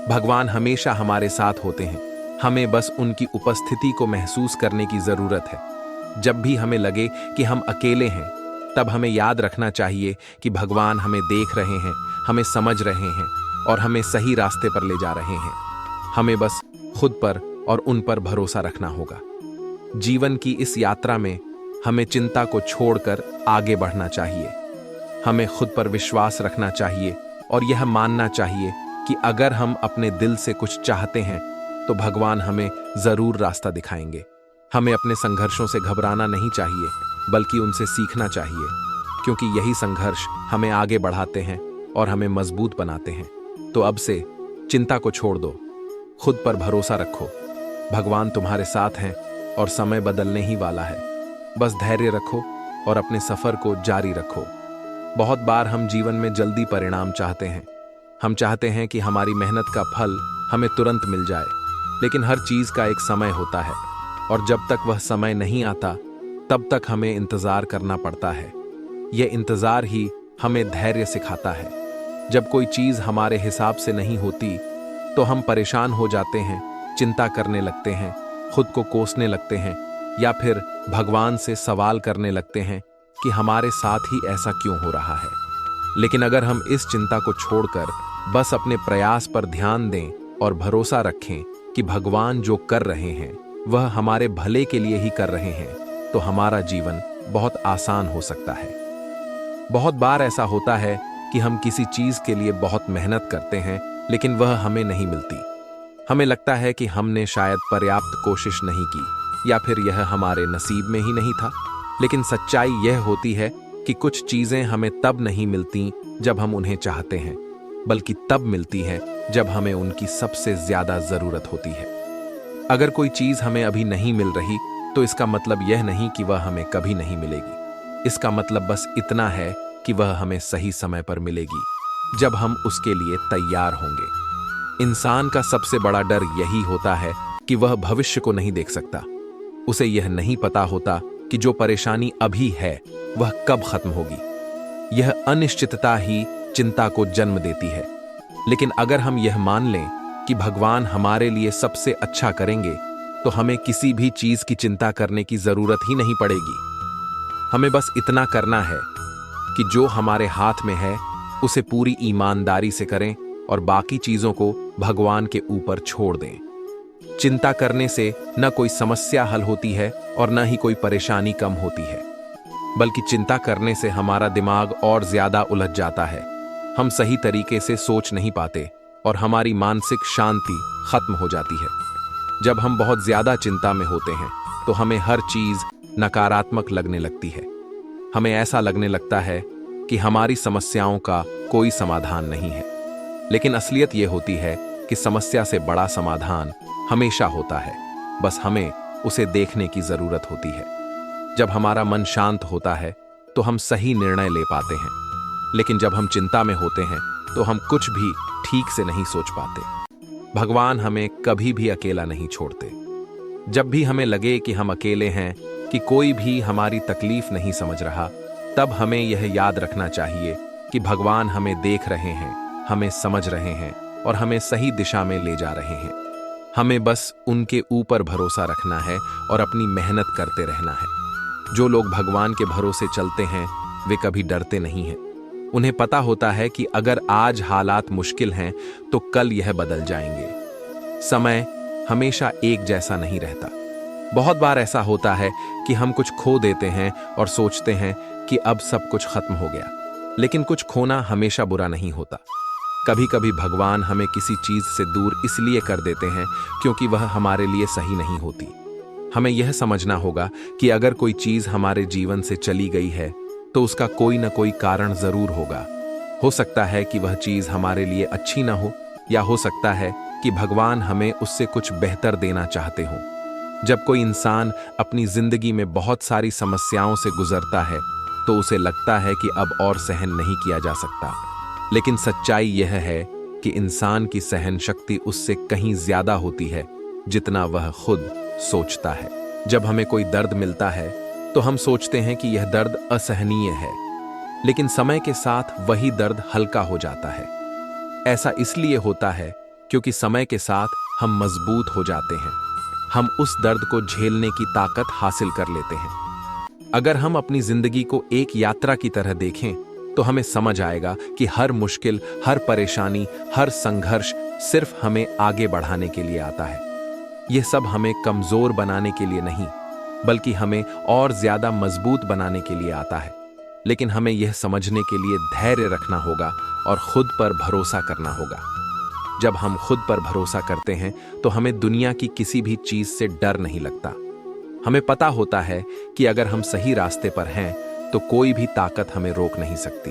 भगवान हमेशा हमारे साथ होते हैं, हमें बस उनकी उपस्थिति को महसूस करने की जरूरत है। जब भी हमें लगे कि हम अकेले हैं, तब हमें याद रखना चाहिए कि भगवान हमें देख रहे हैं, हमें समझ रहे हैं और हमें सही रास्ते पर ले जा रहे हैं। हमें बस खुद पर और उन पर भरोसा रखना होगा। जीवन की इस यात्रा में हमें चिंता को छोड़कर आगे बढ़ना चाहिए। हमें खुद पर विश्वास रखना चाहिए और यह मानना चाहिए कि अगर हम अपने दिल से कुछ चाहते हैं तो भगवान हमें जरूर रास्ता दिखाएंगे। हमें अपने संघर्षों से घबराना नहीं चाहिए, बल्कि उनसे सीखना चाहिए, क्योंकि यही संघर्ष हमें आगे बढ़ाते हैं और हमें मजबूत बनाते हैं। तो अब से चिंता को छोड़ दो, खुद पर भरोसा रखो। भगवान तुम्हारे साथ हैं और समय बदलने ही वाला है। बस धैर्य रखो और अपने सफर को जारी रखो। बहुत बार हम जीवन में जल्दी परिणाम चाहते हैं। हम चाहते हैं कि हमारी मेहनत का फल हमें तुरंत मिल जाए, लेकिन हर चीज का एक समय होता है और जब तक वह समय नहीं आता तब तक हमें इंतजार करना पड़ता है। यह इंतजार ही हमें धैर्य सिखाता है। जब कोई चीज हमारे हिसाब से नहीं होती तो हम परेशान हो जाते हैं, चिंता करने लगते हैं, खुद को कोसने लगते हैं या फिर भगवान से सवाल करने लगते हैं कि हमारे साथ ही ऐसा क्यों हो रहा है। लेकिन अगर हम इस चिंता को छोड़कर बस अपने प्रयास पर ध्यान दें और भरोसा रखें कि भगवान जो कर रहे हैं वह हमारे भले के लिए ही कर रहे हैं, तो हमारा जीवन बहुत आसान हो सकता है। बहुत बार ऐसा होता है कि हम किसी चीज के लिए बहुत मेहनत करते हैं, लेकिन वह हमें नहीं मिलती। हमें लगता है कि हमने शायद पर्याप्त कोशिश नहीं की या फिर यह हमारे नसीब में ही नहीं था। लेकिन सच्चाई यह होती है कि कुछ चीजें हमें तब नहीं मिलती जब हम उन्हें चाहते हैं, बल्कि तब मिलती हैं जब हमें उनकी सबसे ज्यादा जरूरत होती है। अगर कोई चीज हमें अभी नहीं मिल रही तो इसका मतलब यह नहीं कि वह हमें कभी नहीं मिलेगी। इसका मतलब बस इतना है कि वह हमें सही समय पर मिलेगी, जब हम उसके लिए तैयार होंगे। इंसान का सबसे बड़ा डर यही होता है कि वह भविष्य को नहीं देख सकता। उसे यह नहीं पता होता कि जो परेशानी अभी है वह कब खत्म होगी। यह अनिश्चितता ही चिंता को जन्म देती है। लेकिन अगर हम यह मान लें कि भगवान हमारे लिए सबसे अच्छा करेंगे, तो हमें किसी भी चीज की चिंता करने की जरूरत ही नहीं पड़ेगी। हमें बस इतना करना है कि जो हमारे हाथ में है उसे पूरी ईमानदारी से करें और बाकी चीजों को भगवान के ऊपर छोड़ दें। चिंता करने से न कोई समस्या हल होती है और न ही कोई परेशानी कम होती है, बल्कि चिंता करने से हमारा दिमाग और ज्यादा उलझ जाता है। हम सही तरीके से सोच नहीं पाते और हमारी मानसिक शांति खत्म हो जाती है। जब हम बहुत ज्यादा चिंता में होते हैं तो हमें हर चीज नकारात्मक लगने लगती है। हमें ऐसा लगने लगता है कि हमारी समस्याओं का कोई समाधान नहीं है। लेकिन असलियत यह होती है कि समस्या से बड़ा समाधान हमेशा होता है, बस हमें उसे देखने की जरूरत होती है। जब हमारा मन शांत होता है तो हम सही निर्णय ले पाते हैं, लेकिन जब हम चिंता में होते हैं तो हम कुछ भी ठीक से नहीं सोच पाते। भगवान हमें कभी भी अकेला नहीं छोड़ते। जब भी हमें लगे कि हम अकेले हैं, कि कोई भी हमारी तकलीफ नहीं समझ रहा, तब हमें यह याद रखना चाहिए कि भगवान हमें देख रहे हैं, हमें समझ रहे हैं और हमें सही दिशा में ले जा रहे हैं। हमें बस उनके ऊपर भरोसा रखना है और अपनी मेहनत करते रहना है। जो लोग भगवान के भरोसे चलते हैं वे कभी डरते नहीं हैं। उन्हें पता होता है कि अगर आज हालात मुश्किल हैं तो कल यह बदल जाएंगे। समय हमेशा एक जैसा नहीं रहता। बहुत बार ऐसा होता है कि हम कुछ खो देते हैं और सोचते हैं कि अब सब कुछ खत्म हो गया, लेकिन कुछ खोना हमेशा बुरा नहीं होता। कभी कभी भगवान हमें किसी चीज से दूर इसलिए कर देते हैं क्योंकि वह हमारे लिए सही नहीं होती। हमें यह समझना होगा कि अगर कोई चीज हमारे जीवन से चली गई है तो उसका कोई ना कोई कारण जरूर होगा। हो सकता है कि वह चीज हमारे लिए अच्छी ना हो, या हो सकता है कि भगवान हमें उससे कुछ बेहतर देना चाहते हों। जब कोई इंसान अपनी जिंदगी में बहुत सारी समस्याओं से गुजरता है तो उसे लगता है कि अब और सहन नहीं किया जा सकता, लेकिन सच्चाई यह है कि इंसान की सहन शक्ति उससे कहीं ज्यादा होती है जितना वह खुद सोचता है। जब हमें कोई दर्द मिलता है तो हम सोचते हैं कि यह दर्द असहनीय है, लेकिन समय के साथ वही दर्द हल्का हो जाता है। ऐसा इसलिए होता है क्योंकि समय के साथ हम मजबूत हो जाते हैं। हम उस दर्द को झेलने की ताकत हासिल कर लेते हैं। अगर हम अपनी जिंदगी को एक यात्रा की तरह देखें तो हमें समझ आएगा कि हर मुश्किल, हर परेशानी, हर संघर्ष सिर्फ हमें आगे बढ़ाने के लिए आता है। यह सब हमें कमजोर बनाने के लिए नहीं, बल्कि हमें और ज्यादा मजबूत बनाने के लिए आता है। लेकिन हमें यह समझने के लिए धैर्य रखना होगा और खुद पर भरोसा करना होगा। जब हम खुद पर भरोसा करते हैं तो हमें दुनिया की किसी भी चीज से डर नहीं लगता। हमें पता होता है कि अगर हम सही रास्ते पर हैं तो कोई भी ताकत हमें रोक नहीं सकती।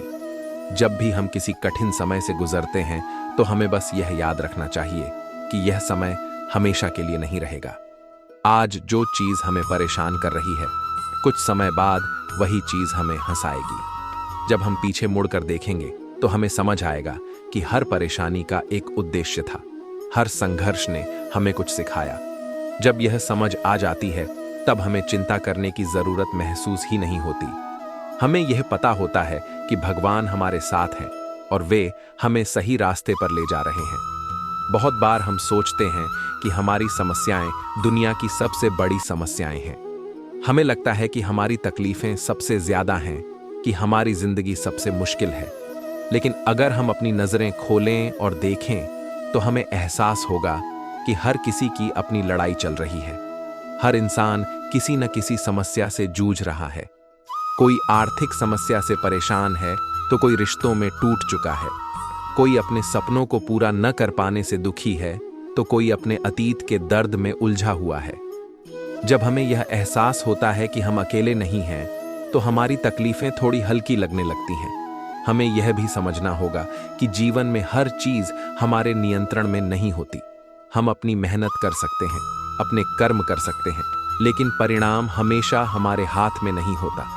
जब भी हम किसी कठिन समय से गुजरते हैं तो हमें बस यह याद रखना चाहिए कि यह समय हमेशा के लिए नहीं रहेगा। आज जो चीज हमें परेशान कर रही है, कुछ समय बाद वही चीज हमें हंसाएगी। जब हम पीछे मुड़कर देखेंगे तो हमें समझ आएगा कि हर परेशानी का एक उद्देश्य था। हर संघर्ष ने हमें कुछ सिखाया। जब यह समझ आ जाती है तब हमें चिंता करने की जरूरत महसूस ही नहीं होती। हमें यह पता होता है कि भगवान हमारे साथ हैं और वे हमें सही रास्ते पर ले जा रहे हैं। बहुत बार हम सोचते हैं कि हमारी समस्याएं दुनिया की सबसे बड़ी समस्याएं हैं। हमें लगता है कि हमारी तकलीफें सबसे ज्यादा हैं, कि हमारी जिंदगी सबसे मुश्किल है। लेकिन अगर हम अपनी नजरें खोलें और देखें तो हमें एहसास होगा कि हर किसी की अपनी लड़ाई चल रही है। हर इंसान किसी न किसी समस्या से जूझ रहा है। कोई आर्थिक समस्या से परेशान है तो कोई रिश्तों में टूट चुका है। कोई अपने सपनों को पूरा न कर पाने से दुखी है तो कोई अपने अतीत के दर्द में उलझा हुआ है। जब हमें यह एहसास होता है कि हम अकेले नहीं हैं तो हमारी तकलीफें थोड़ी हल्की लगने लगती हैं। हमें यह भी समझना होगा कि जीवन में हर चीज हमारे नियंत्रण में नहीं होती। हम अपनी मेहनत कर सकते हैं, अपने कर्म कर सकते हैं, लेकिन परिणाम हमेशा हमारे हाथ में नहीं होता।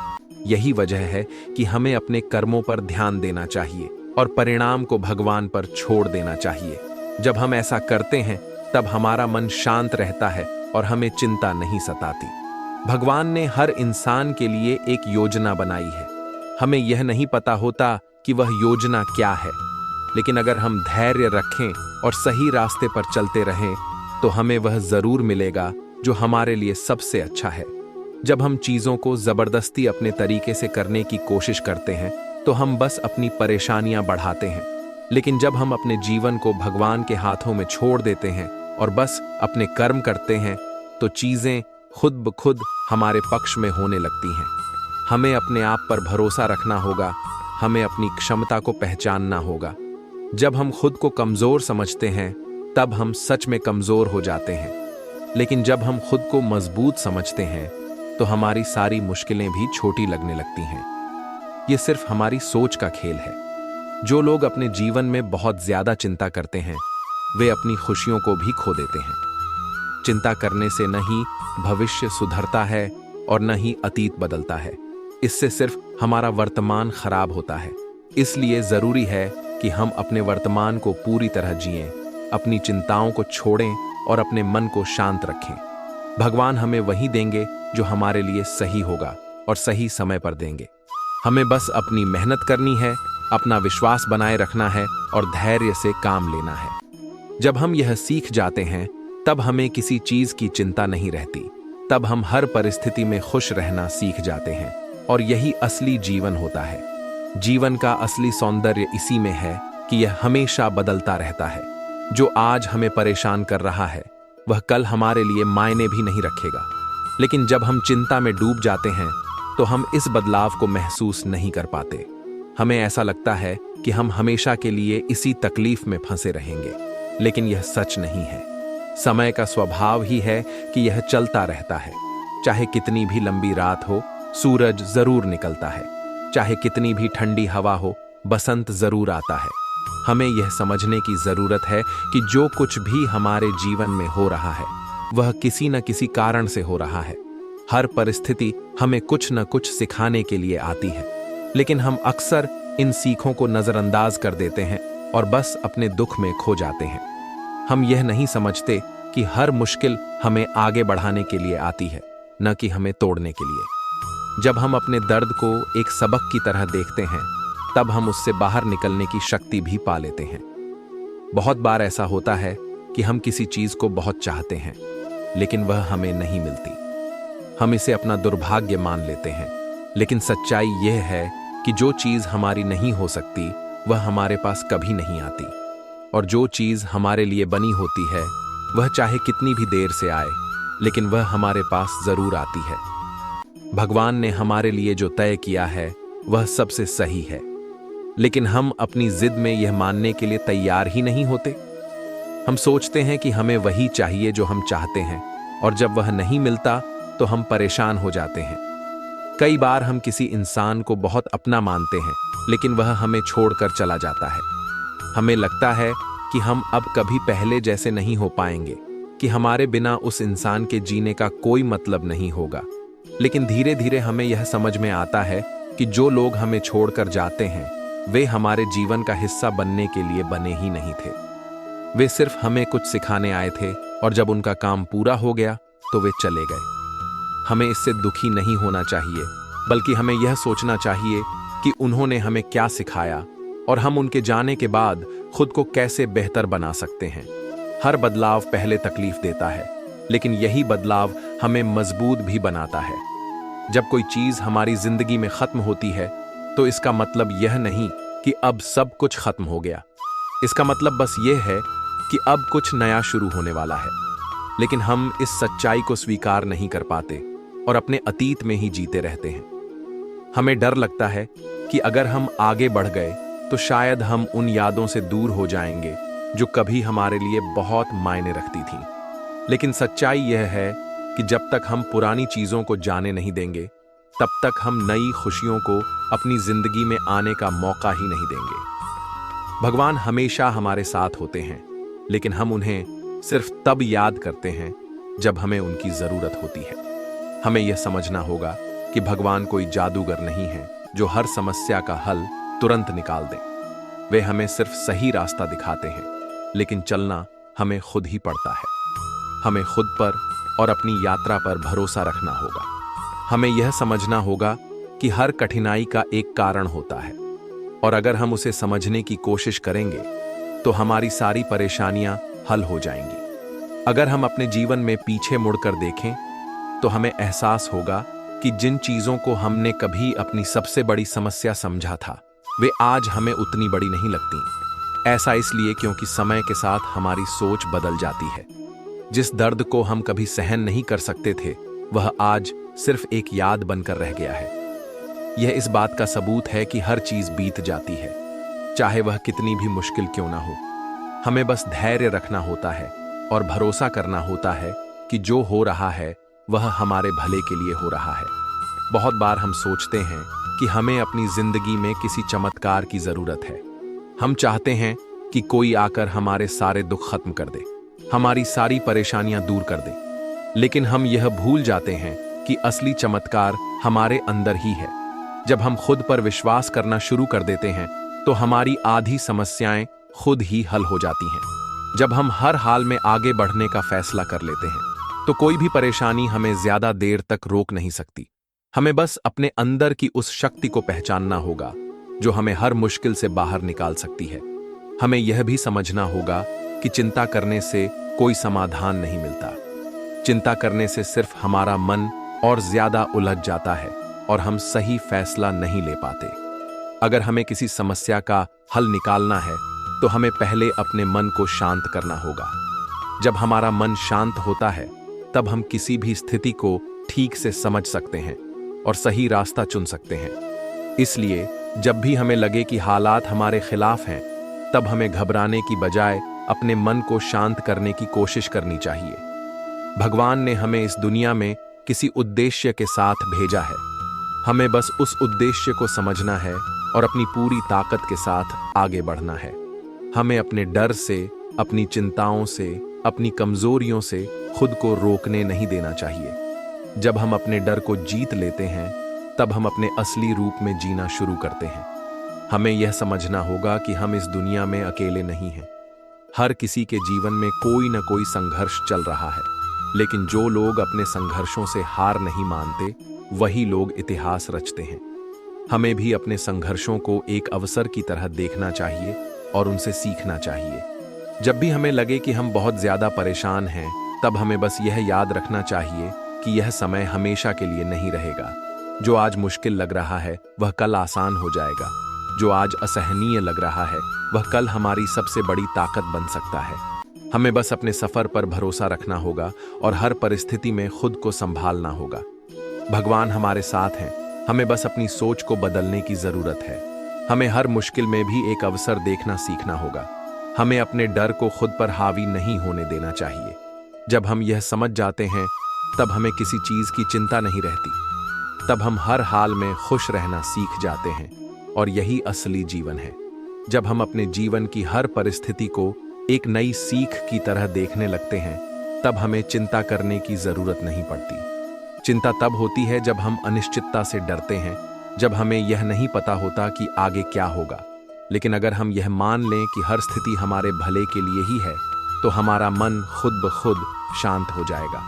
यही वजह है कि हमें अपने कर्मों पर ध्यान देना चाहिए और परिणाम को भगवान पर छोड़ देना चाहिए। जब हम ऐसा करते हैं तब हमारा मन शांत रहता है और हमें चिंता नहीं सताती। भगवान ने हर इंसान के लिए एक योजना बनाई है। हमें यह नहीं पता होता कि वह योजना क्या है, लेकिन अगर हम धैर्य रखें और सही रास्ते पर चलते रहें तो हमें वह जरूर मिलेगा जो हमारे लिए सबसे अच्छा है। जब हम चीजों को जबरदस्ती अपने तरीके से करने की कोशिश करते हैं तो हम बस अपनी परेशानियां बढ़ाते हैं। लेकिन जब हम अपने जीवन को भगवान के हाथों में छोड़ देते हैं और बस अपने कर्म करते हैं तो चीजें खुद ब खुद हमारे पक्ष में होने लगती हैं। हमें अपने आप पर भरोसा रखना होगा। हमें अपनी क्षमता को पहचानना होगा। जब हम खुद को कमजोर समझते हैं तब हम सच में कमजोर हो जाते हैं, लेकिन जब हम खुद को मजबूत समझते हैं तो हमारी सारी मुश्किलें भी छोटी लगने लगती हैं। ये सिर्फ हमारी सोच का खेल है। जो लोग अपने जीवन में बहुत ज्यादा चिंता करते हैं वे अपनी खुशियों को भी खो देते हैं। चिंता करने से न ही भविष्य सुधरता है और न ही अतीत बदलता है। इससे सिर्फ हमारा वर्तमान खराब होता है। इसलिए जरूरी है कि हम अपने वर्तमान को पूरी तरह जिएं, अपनी चिंताओं को छोड़ें और अपने मन को शांत रखें। भगवान हमें वही देंगे जो हमारे लिए सही होगा और सही समय पर देंगे। हमें बस अपनी मेहनत करनी है, अपना विश्वास बनाए रखना है और धैर्य से काम लेना है। जब हम यह सीख जाते हैं तब हमें किसी चीज की चिंता नहीं रहती। तब हम हर परिस्थिति में खुश रहना सीख जाते हैं और यही असली जीवन होता है। जीवन का असली सौंदर्य इसी में है कि यह हमेशा बदलता रहता है। जो आज हमें परेशान कर रहा है वह कल हमारे लिए मायने भी नहीं रखेगा। लेकिन जब हम चिंता में डूब जाते हैं तो हम इस बदलाव को महसूस नहीं कर पाते। हमें ऐसा लगता है कि हम हमेशा के लिए इसी तकलीफ में फंसे रहेंगे, लेकिन यह सच नहीं है। समय का स्वभाव ही है कि यह चलता रहता है। चाहे कितनी भी लंबी रात हो, सूरज जरूर निकलता है। चाहे कितनी भी ठंडी हवा हो, बसंत जरूर आता है। हमें यह समझने की जरूरत है कि जो कुछ भी हमारे जीवन में हो रहा है वह किसी न किसी कारण से हो रहा है। हर परिस्थिति हमें कुछ न कुछ सिखाने के लिए आती है, लेकिन हम अक्सर इन सीखों को नजरअंदाज कर देते हैं और बस अपने दुख में खो जाते हैं। हम यह नहीं समझते कि हर मुश्किल हमें आगे बढ़ाने के लिए आती है, न कि हमें तोड़ने के लिए। जब हम अपने दर्द को एक सबक की तरह देखते हैं तब हम उससे बाहर निकलने की शक्ति भी पा लेते हैं। बहुत बार ऐसा होता है कि हम किसी चीज को बहुत चाहते हैं लेकिन वह हमें नहीं मिलती। हम इसे अपना दुर्भाग्य मान लेते हैं, लेकिन सच्चाई यह है कि जो चीज हमारी नहीं हो सकती वह हमारे पास कभी नहीं आती, और जो चीज हमारे लिए बनी होती है वह चाहे कितनी भी देर से आए लेकिन वह हमारे पास जरूर आती है। भगवान ने हमारे लिए जो तय किया है वह सबसे सही है, लेकिन हम अपनी जिद में यह मानने के लिए तैयार ही नहीं होते। हम सोचते हैं कि हमें वही चाहिए जो हम चाहते हैं, और जब वह नहीं मिलता तो हम परेशान हो जाते हैं। कई बार हम किसी इंसान को बहुत अपना मानते हैं लेकिन वह हमें छोड़कर चला जाता है। हमें लगता है कि हम अब कभी पहले जैसे नहीं हो पाएंगे, कि हमारे बिना उस इंसान के जीने का कोई मतलब नहीं होगा। लेकिन धीरे धीरे हमें यह समझ में आता है कि जो लोग हमें छोड़कर जाते हैं वे हमारे जीवन का हिस्सा बनने के लिए बने ही नहीं थे। वे सिर्फ हमें कुछ सिखाने आए थे और जब उनका काम पूरा हो गया तो वे चले गए। हमें इससे दुखी नहीं होना चाहिए, बल्कि हमें यह सोचना चाहिए कि उन्होंने हमें क्या सिखाया और हम उनके जाने के बाद खुद को कैसे बेहतर बना सकते हैं। हर बदलाव पहले तकलीफ देता है, लेकिन यही बदलाव हमें मजबूत भी बनाता है। जब कोई चीज हमारी जिंदगी में खत्म होती है तो इसका मतलब यह नहीं कि अब सब कुछ खत्म हो गया। इसका मतलब बस यह है कि अब कुछ नया शुरू होने वाला है। लेकिन हम इस सच्चाई को स्वीकार नहीं कर पाते और अपने अतीत में ही जीते रहते हैं। हमें डर लगता है कि अगर हम आगे बढ़ गए तो शायद हम उन यादों से दूर हो जाएंगे जो कभी हमारे लिए बहुत मायने रखती थीं। लेकिन सच्चाई यह है कि जब तक हम पुरानी चीजों को जाने नहीं देंगे तब तक हम नई खुशियों को अपनी जिंदगी में आने का मौका ही नहीं देंगे। भगवान हमेशा हमारे साथ होते हैं, लेकिन हम उन्हें सिर्फ तब याद करते हैं जब हमें उनकी जरूरत होती है। हमें यह समझना होगा कि भगवान कोई जादूगर नहीं है जो हर समस्या का हल तुरंत निकाल दे। वे हमें सिर्फ सही रास्ता दिखाते हैं, लेकिन चलना हमें खुद ही पड़ता है। हमें खुद पर और अपनी यात्रा पर भरोसा रखना होगा। हमें यह समझना होगा कि हर कठिनाई का एक कारण होता है, और अगर हम उसे समझने की कोशिश करेंगे तो हमारी सारी परेशानियां हल हो जाएंगी। अगर हम अपने जीवन में पीछे मुड़कर देखें तो हमें एहसास होगा कि जिन चीजों को हमने कभी अपनी सबसे बड़ी समस्या समझा था वे आज हमें उतनी बड़ी नहीं लगती। ऐसा इसलिए क्योंकि समय के साथ हमारी सोच बदल जाती है। जिस दर्द को हम कभी सहन नहीं कर सकते थे वह आज सिर्फ एक याद बनकर रह गया है। यह इस बात का सबूत है कि हर चीज बीत जाती है, चाहे वह कितनी भी मुश्किल क्यों ना हो। हमें बस धैर्य रखना होता है और भरोसा करना होता है कि जो हो रहा है वह हमारे भले के लिए हो रहा है। बहुत बार हम सोचते हैं कि हमें अपनी जिंदगी में किसी चमत्कार की जरूरत है। हम चाहते हैं कि कोई आकर हमारे सारे दुख खत्म कर दे, हमारी सारी परेशानियां दूर कर दे। लेकिन हम यह भूल जाते हैं कि असली चमत्कार हमारे अंदर ही है। जब हम खुद पर विश्वास करना शुरू कर देते हैं तो हमारी आधी समस्याएं खुद ही हल हो जाती हैं। जब हम हर हाल में आगे बढ़ने का फैसला कर लेते हैं तो कोई भी परेशानी हमें ज्यादा देर तक रोक नहीं सकती। हमें बस अपने अंदर की उस शक्ति को पहचानना होगा जो हमें हर मुश्किल से बाहर निकाल सकती है। हमें यह भी समझना होगा कि चिंता करने से कोई समाधान नहीं मिलता। चिंता करने से सिर्फ हमारा मन और ज्यादा उलझ जाता है और हम सही फैसला नहीं ले पाते। अगर हमें किसी समस्या का हल निकालना है तो हमें पहले अपने मन को शांत करना होगा। जब हमारा मन शांत होता है तब हम किसी भी स्थिति को ठीक से समझ सकते हैं और सही रास्ता चुन सकते हैं। इसलिए जब भी हमें लगे कि हालात हमारे खिलाफ हैं, तब हमें घबराने की बजाय अपने मन को शांत करने की कोशिश करनी चाहिए। भगवान ने हमें इस दुनिया में किसी उद्देश्य के साथ भेजा है। हमें बस उस उद्देश्य को समझना है और अपनी पूरी ताकत के साथ आगे बढ़ना है। हमें अपने डर से, अपनी चिंताओं से, अपनी कमजोरियों से खुद को रोकने नहीं देना चाहिए। जब हम अपने डर को जीत लेते हैं तब हम अपने असली रूप में जीना शुरू करते हैं। हमें यह समझना होगा कि हम इस दुनिया में अकेले नहीं हैं। हर किसी के जीवन में कोई न कोई संघर्ष चल रहा है, लेकिन जो लोग अपने संघर्षों से हार नहीं मानते वही लोग इतिहास रचते हैं। हमें भी अपने संघर्षों को एक अवसर की तरह देखना चाहिए और उनसे सीखना चाहिए। जब भी हमें लगे कि हम बहुत ज्यादा परेशान हैं, तब हमें बस यह याद रखना चाहिए कि यह समय हमेशा के लिए नहीं रहेगा। जो आज मुश्किल लग रहा है वह कल आसान हो जाएगा। जो आज असहनीय लग रहा है वह कल हमारी सबसे बड़ी ताकत बन सकता है। हमें बस अपने सफर पर भरोसा रखना होगा और हर परिस्थिति में खुद को संभालना होगा। भगवान हमारे साथ हैं, हमें बस अपनी सोच को बदलने की जरूरत है। हमें हर मुश्किल में भी एक अवसर देखना सीखना होगा। हमें अपने डर को खुद पर हावी नहीं होने देना चाहिए। जब हम यह समझ जाते हैं तब हमें किसी चीज की चिंता नहीं रहती। तब हम हर हाल में खुश रहना सीख जाते हैं और यही असली जीवन है। जब हम अपने जीवन की हर परिस्थिति को एक नई सीख की तरह देखने लगते हैं तब हमें चिंता करने की जरूरत नहीं पड़ती। चिंता तब होती है जब हम अनिश्चितता से डरते हैं, जब हमें यह नहीं पता होता कि आगे क्या होगा। लेकिन अगर हम यह मान लें कि हर स्थिति हमारे भले के लिए ही है तो हमारा मन खुद ब खुद शांत हो जाएगा।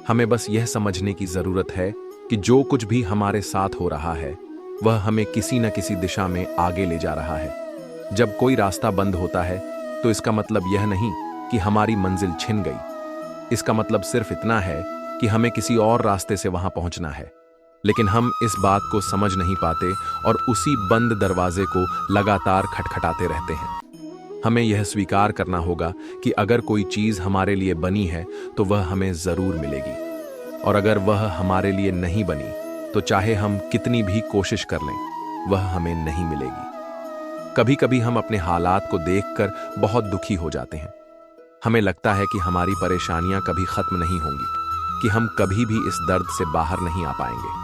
हमें बस यह समझने की जरूरत है कि जो कुछ भी हमारे साथ हो रहा है वह हमें किसी न किसी दिशा में आगे ले जा रहा है। जब कोई रास्ता बंद होता है तो इसका मतलब यह नहीं कि हमारी मंजिल छिन गई। इसका मतलब सिर्फ इतना है कि हमें किसी और रास्ते से वहां पहुंचना है। लेकिन हम इस बात को समझ नहीं पाते और उसी बंद दरवाजे को लगातार खटखटाते रहते हैं। हमें यह स्वीकार करना होगा कि अगर कोई चीज हमारे लिए बनी है तो वह हमें जरूर मिलेगी, और अगर वह हमारे लिए नहीं बनी तो चाहे हम कितनी भी कोशिश कर लें वह हमें नहीं मिलेगी। कभी कभी हम अपने हालात को देखकर बहुत दुखी हो जाते हैं। हमें लगता है कि हमारी परेशानियां कभी खत्म नहीं होंगी, कि हम कभी भी इस दर्द से बाहर नहीं आ पाएंगे।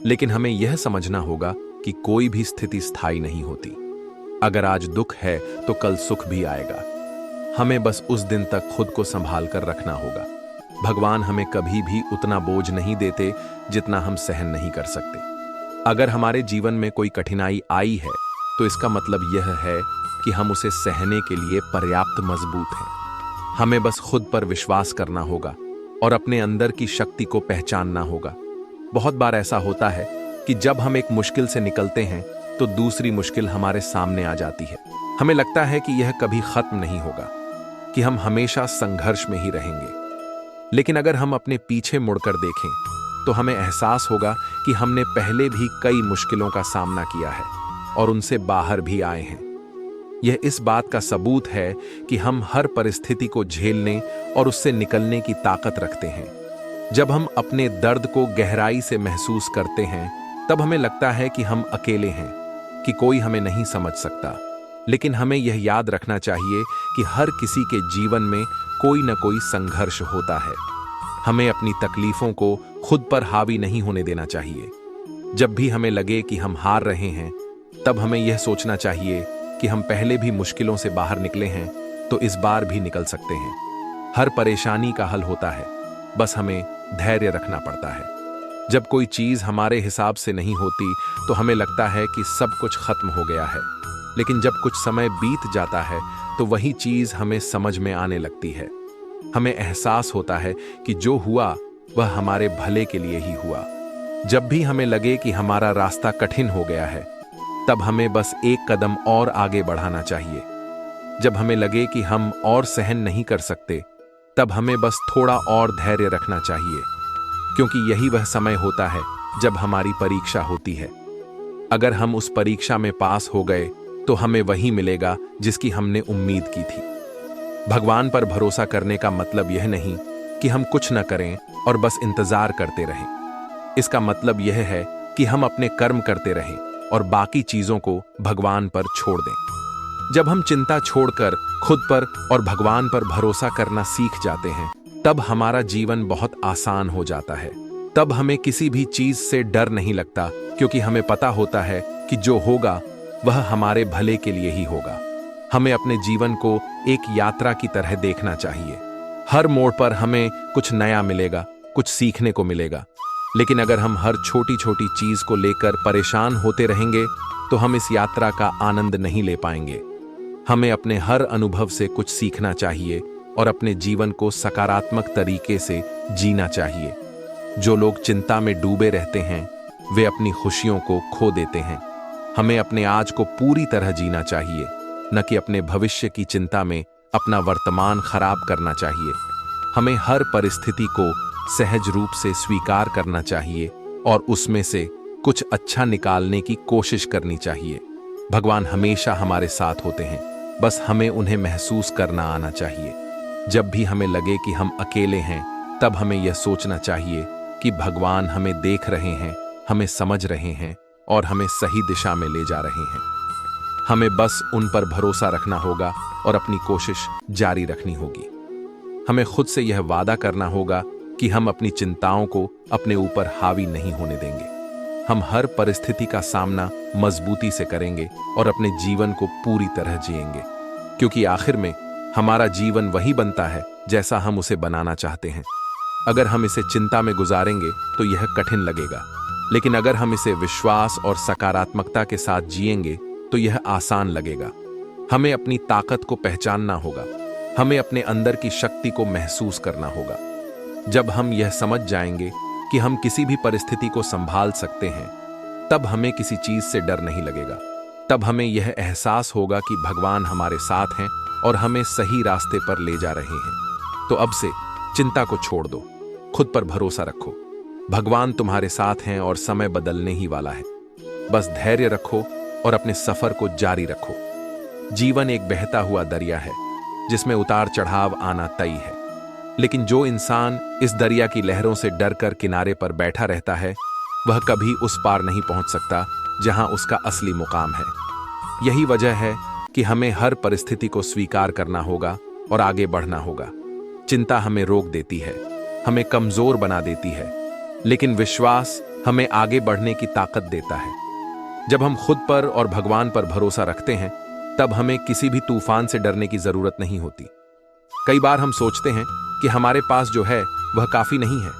लेकिन हमें यह समझना होगा कि कोई भी स्थिति स्थायी नहीं होती। अगर आज दुख है तो कल सुख भी आएगा। हमें बस उस दिन तक खुद को संभाल कर रखना होगा। भगवान हमें कभी भी उतना बोझ नहीं देते जितना हम सहन नहीं कर सकते। अगर हमारे जीवन में कोई कठिनाई आई है तो इसका मतलब यह है कि हम उसे सहने के लिए पर्याप्त मजबूत हैं। हमें बस खुद पर विश्वास करना होगा और अपने अंदर की शक्ति को पहचानना होगा। बहुत बार ऐसा होता है कि जब हम एक मुश्किल से निकलते हैं तो दूसरी मुश्किल हमारे सामने आ जाती है। हमें लगता है कि यह कभी खत्म नहीं होगा, कि हम हमेशा संघर्ष में ही रहेंगे। लेकिन अगर हम अपने पीछे मुड़कर देखें तो हमें एहसास होगा कि हमने पहले भी कई मुश्किलों का सामना किया है और उनसे बाहर भी आए हैं। यह इस बात का सबूत है कि हम हर परिस्थिति को झेलने और उससे निकलने की ताकत रखते हैं। जब हम अपने दर्द को गहराई से महसूस करते हैं तब हमें लगता है कि हम अकेले हैं, कि कोई हमें नहीं समझ सकता। लेकिन हमें यह याद रखना चाहिए कि हर किसी के जीवन में कोई न कोई संघर्ष होता है। हमें अपनी तकलीफों को खुद पर हावी नहीं होने देना चाहिए। जब भी हमें लगे कि हम हार रहे हैं तब हमें यह सोचना चाहिए कि हम पहले भी मुश्किलों से बाहर निकले हैं, तो इस बार भी निकल सकते हैं। हर परेशानी का हल होता है, बस हमें धैर्य रखना पड़ता है। जब कोई चीज हमारे हिसाब से नहीं होती तो हमें लगता है कि सब कुछ खत्म हो गया है, लेकिन जब कुछ समय बीत जाता है तो वही चीज हमें समझ में आने लगती है। हमें एहसास होता है कि जो हुआ वह हमारे भले के लिए ही हुआ। जब भी हमें लगे कि हमारा रास्ता कठिन हो गया है, तब हमें बस एक कदम और आगे बढ़ाना चाहिए। जब हमें लगे कि हम और सहन नहीं कर सकते, तब हमें बस थोड़ा और धैर्य रखना चाहिए, क्योंकि यही वह समय होता है जब हमारी परीक्षा होती है। अगर हम उस परीक्षा में पास हो गए तो हमें वही मिलेगा जिसकी हमने उम्मीद की थी। भगवान पर भरोसा करने का मतलब यह नहीं कि हम कुछ न करें और बस इंतजार करते रहें। इसका मतलब यह है कि हम अपने कर्म करते रहें और बाकी चीजों को भगवान पर छोड़ दें। जब हम चिंता छोड़कर खुद पर और भगवान पर भरोसा करना सीख जाते हैं, तब हमारा जीवन बहुत आसान हो जाता है। तब हमें किसी भी चीज से डर नहीं लगता, क्योंकि हमें पता होता है कि जो होगा वह हमारे भले के लिए ही होगा। हमें अपने जीवन को एक यात्रा की तरह देखना चाहिए। हर मोड़ पर हमें कुछ नया मिलेगा, कुछ सीखने को मिलेगा। लेकिन अगर हम हर छोटी छोटी चीज को लेकर परेशान होते रहेंगे तो हम इस यात्रा का आनंद नहीं ले पाएंगे। हमें अपने हर अनुभव से कुछ सीखना चाहिए और अपने जीवन को सकारात्मक तरीके से जीना चाहिए। जो लोग चिंता में डूबे रहते हैं, वे अपनी खुशियों को खो देते हैं। हमें अपने आज को पूरी तरह जीना चाहिए, न कि अपने भविष्य की चिंता में अपना वर्तमान खराब करना चाहिए। हमें हर परिस्थिति को सहज रूप से स्वीकार करना चाहिए और उसमें से कुछ अच्छा निकालने की कोशिश करनी चाहिए। भगवान हमेशा हमारे साथ होते हैं, बस हमें उन्हें महसूस करना आना चाहिए। जब भी हमें लगे कि हम अकेले हैं, तब हमें यह सोचना चाहिए कि भगवान हमें देख रहे हैं, हमें समझ रहे हैं और हमें सही दिशा में ले जा रहे हैं। हमें बस उन पर भरोसा रखना होगा और अपनी कोशिश जारी रखनी होगी। हमें खुद से यह वादा करना होगा कि हम अपनी चिंताओं को अपने ऊपर हावी नहीं होने देंगे। हम हर परिस्थिति का सामना मजबूती से करेंगे और अपने जीवन को पूरी तरह जिएंगे, क्योंकि आखिर में हमारा जीवन वही बनता है जैसा हम उसे बनाना चाहते हैं। अगर हम इसे चिंता में गुजारेंगे तो यह कठिन लगेगा, लेकिन अगर हम इसे विश्वास और सकारात्मकता के साथ जिएंगे तो यह आसान लगेगा। हमें अपनी ताकत को पहचानना होगा, हमें अपने अंदर की शक्ति को महसूस करना होगा। जब हम यह समझ जाएंगे कि हम किसी भी परिस्थिति को संभाल सकते हैं, तब हमें किसी चीज से डर नहीं लगेगा। तब हमें यह एहसास होगा कि भगवान हमारे साथ हैं और हमें सही रास्ते पर ले जा रहे हैं। तो अब से चिंता को छोड़ दो, खुद पर भरोसा रखो। भगवान तुम्हारे साथ हैं और समय बदलने ही वाला है। बस धैर्य रखो और अपने सफर को जारी रखो। जीवन एक बहता हुआ दरिया है जिसमें उतार चढ़ाव आना तय है, लेकिन जो इंसान इस दरिया की लहरों से डरकर किनारे पर बैठा रहता है, वह कभी उस पार नहीं पहुंच सकता जहां उसका असली मुकाम है। यही वजह है कि हमें हर परिस्थिति को स्वीकार करना होगा और आगे बढ़ना होगा। चिंता हमें रोक देती है, हमें कमजोर बना देती है, लेकिन विश्वास हमें आगे बढ़ने की ताकत देता है। जब हम खुद पर और भगवान पर भरोसा रखते हैं, तब हमें किसी भी तूफान से डरने की जरूरत नहीं होती। कई बार हम सोचते हैं कि हमारे पास जो है वह काफी नहीं है।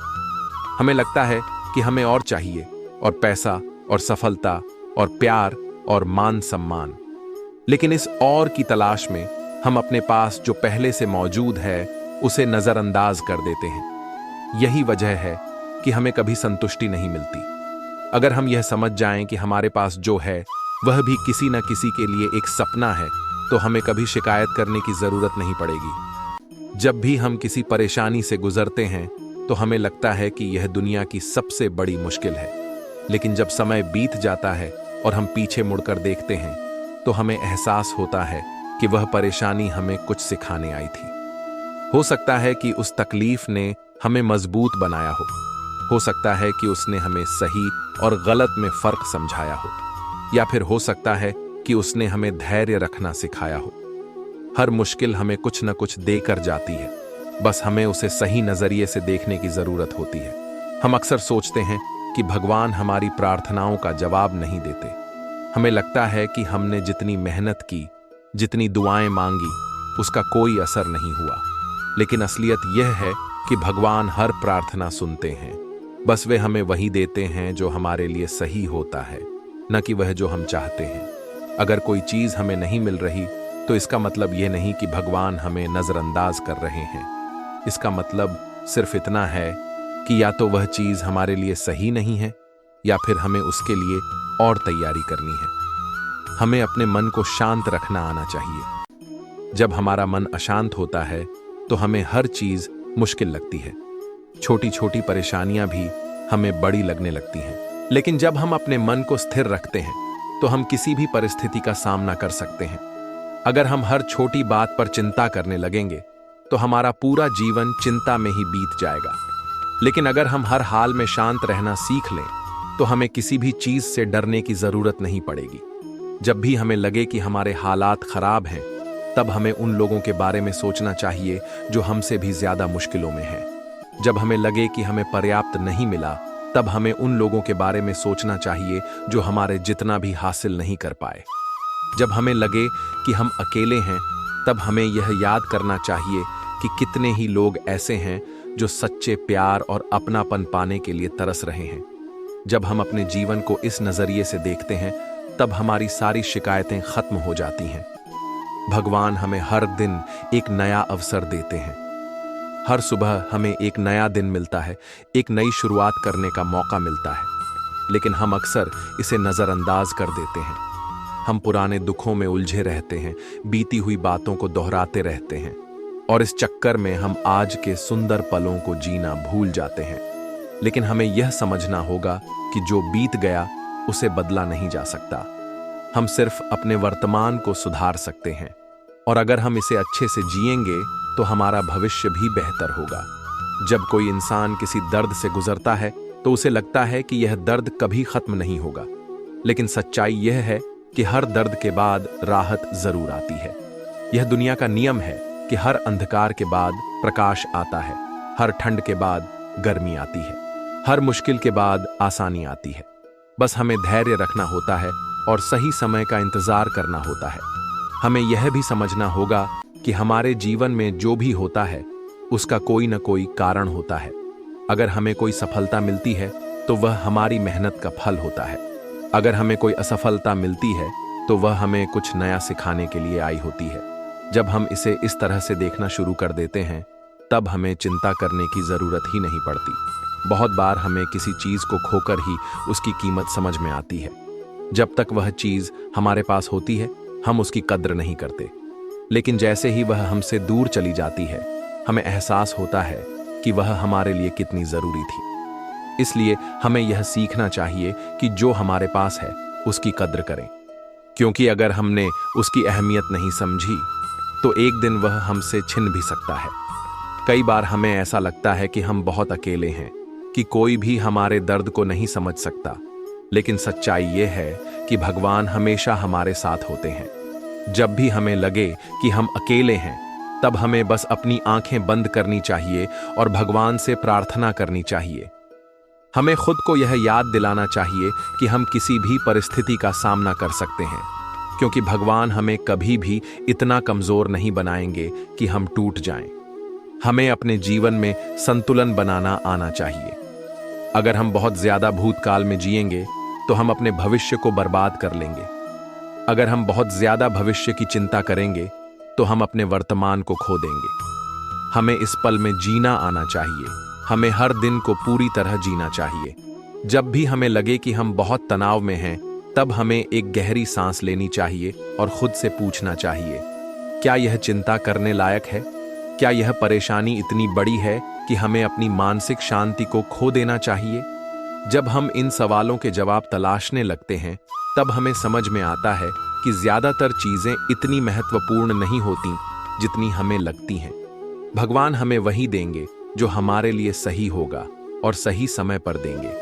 हमें लगता है कि हमें और चाहिए, और पैसा और सफलता और प्यार और मान सम्मान। लेकिन इस और की तलाश में हम अपने पास जो पहले से मौजूद है उसे नजरअंदाज कर देते हैं। यही वजह है कि हमें कभी संतुष्टि नहीं मिलती। अगर हम यह समझ जाएं कि हमारे पास जो है वह भी किसी न किसी के लिए एक सपना है, तो हमें कभी शिकायत करने की जरूरत नहीं पड़ेगी। जब भी हम किसी परेशानी से गुजरते हैं तो हमें लगता है कि यह दुनिया की सबसे बड़ी मुश्किल है, लेकिन जब समय बीत जाता है और हम पीछे मुड़कर देखते हैं तो हमें एहसास होता है कि वह परेशानी हमें कुछ सिखाने आई थी। हो सकता है कि उस तकलीफ ने हमें मजबूत बनाया हो सकता है कि उसने हमें सही और गलत में फर्क समझाया हो, या फिर हो सकता है कि उसने हमें धैर्य रखना सिखाया हो। हर मुश्किल हमें कुछ न कुछ देकर जाती है, बस हमें उसे सही नजरिए से देखने की जरूरत होती है। हम अक्सर सोचते हैं कि भगवान हमारी प्रार्थनाओं का जवाब नहीं देते। हमें लगता है कि हमने जितनी मेहनत की, जितनी दुआएं मांगी, उसका कोई असर नहीं हुआ। लेकिन असलियत यह है कि भगवान हर प्रार्थना सुनते हैं। बस वे हमें वही देते हैं जो हमारे लिए सही होता है, न कि वह जो हम चाहते हैं। अगर कोई चीज हमें नहीं मिल रही तो इसका मतलब यह नहीं कि भगवान हमें नजरअंदाज कर रहे हैं। इसका मतलब सिर्फ इतना है कि या तो वह चीज हमारे लिए सही नहीं है या फिर हमें उसके लिए और तैयारी करनी है। हमें अपने मन को शांत रखना आना चाहिए। जब हमारा मन अशांत होता है तो हमें हर चीज मुश्किल लगती है। छोटी छोटी परेशानियां भी हमें बड़ी लगने लगती हैं। लेकिन जब हम अपने मन को स्थिर रखते हैं तो हम किसी भी परिस्थिति का सामना कर सकते हैं। अगर हम हर छोटी बात पर चिंता करने लगेंगे तो हमारा पूरा जीवन चिंता में ही बीत जाएगा। लेकिन अगर हम हर हाल में शांत रहना सीख लें तो हमें किसी भी चीज से डरने की जरूरत नहीं पड़ेगी। जब भी हमें लगे कि हमारे हालात खराब हैं, तब हमें उन लोगों के बारे में सोचना चाहिए जो हमसे भी ज्यादा मुश्किलों में हैं। जब हमें लगे कि हमें पर्याप्त नहीं मिला, तब हमें उन लोगों के बारे में सोचना चाहिए जो हमारे जितना भी हासिल नहीं कर पाए। जब हमें लगे कि हम अकेले हैं, तब हमें यह याद करना चाहिए कि कितने ही लोग ऐसे हैं जो सच्चे प्यार और अपनापन पाने के लिए तरस रहे हैं। जब हम अपने जीवन को इस नजरिए से देखते हैं, तब हमारी सारी शिकायतें खत्म हो जाती हैं। भगवान हमें हर दिन एक नया अवसर देते हैं। हर सुबह हमें एक नया दिन मिलता है, एक नई शुरुआत करने का मौका मिलता है। लेकिन हम अक्सर इसे नजरअंदाज कर देते हैं। हम पुराने दुखों में उलझे रहते हैं, बीती हुई बातों को दोहराते रहते हैं और इस चक्कर में हम आज के सुंदर पलों को जीना भूल जाते हैं। लेकिन हमें यह समझना होगा कि जो बीत गया उसे बदला नहीं जा सकता। हम सिर्फ अपने वर्तमान को सुधार सकते हैं, और अगर हम इसे अच्छे से जिएंगे तो हमारा भविष्य भी बेहतर होगा। जब कोई इंसान किसी दर्द से गुजरता है तो उसे लगता है कि यह दर्द कभी खत्म नहीं होगा। लेकिन सच्चाई यह है कि हर दर्द के बाद राहत जरूर आती है। यह दुनिया का नियम है कि हर अंधकार के बाद प्रकाश आता है, हर ठंड के बाद गर्मी आती है, हर मुश्किल के बाद आसानी आती है। बस हमें धैर्य रखना होता है और सही समय का इंतजार करना होता है। हमें यह भी समझना होगा कि हमारे जीवन में जो भी होता है उसका कोई न कोई कारण होता है। अगर हमें कोई सफलता मिलती है तो वह हमारी मेहनत का फल होता है। अगर हमें कोई असफलता मिलती है तो वह हमें कुछ नया सिखाने के लिए आई होती है। जब हम इसे इस तरह से देखना शुरू कर देते हैं, तब हमें चिंता करने की जरूरत ही नहीं पड़ती। बहुत बार हमें किसी चीज को खोकर ही उसकी कीमत समझ में आती है। जब तक वह चीज हमारे पास होती है, हम उसकी कद्र नहीं करते। लेकिन जैसे ही वह हमसे दूर चली जाती है, हमें एहसास होता है कि वह हमारे लिए कितनी जरूरी थी। इसलिए हमें यह सीखना चाहिए कि जो हमारे पास है उसकी कद्र करें, क्योंकि अगर हमने उसकी अहमियत नहीं समझी तो एक दिन वह हमसे छिन भी सकता है। कई बार हमें ऐसा लगता है कि हम बहुत अकेले हैं, कि कोई भी हमारे दर्द को नहीं समझ सकता। लेकिन सच्चाई यह है कि भगवान हमेशा हमारे साथ होते हैं। जब भी हमें लगे कि हम अकेले हैं, तब हमें बस अपनी आंखें बंद करनी चाहिए और भगवान से प्रार्थना करनी चाहिए। हमें खुद को यह याद दिलाना चाहिए कि हम किसी भी परिस्थिति का सामना कर सकते हैं, क्योंकि भगवान हमें कभी भी इतना कमजोर नहीं बनाएंगे कि हम टूट जाएं। हमें अपने जीवन में संतुलन बनाना आना चाहिए। अगर हम बहुत ज्यादा भूतकाल में जिएंगे तो हम अपने भविष्य को बर्बाद कर लेंगे। अगर हम बहुत ज्यादा भविष्य की चिंता करेंगे तो हम अपने वर्तमान को खो देंगे। हमें इस पल में जीना आना चाहिए। हमें हर दिन को पूरी तरह जीना चाहिए। जब भी हमें लगे कि हम बहुत तनाव में हैं, तब हमें एक गहरी सांस लेनी चाहिए और खुद से पूछना चाहिए, क्या यह चिंता करने लायक है? क्या यह परेशानी इतनी बड़ी है कि हमें अपनी मानसिक शांति को खो देना चाहिए? जब हम इन सवालों के जवाब तलाशने लगते हैं, तब हमें समझ में आता है कि ज्यादातर चीजें इतनी महत्वपूर्ण नहीं होती जितनी हमें लगती हैं। भगवान हमें वही देंगे जो हमारे लिए सही होगा और सही समय पर देंगे।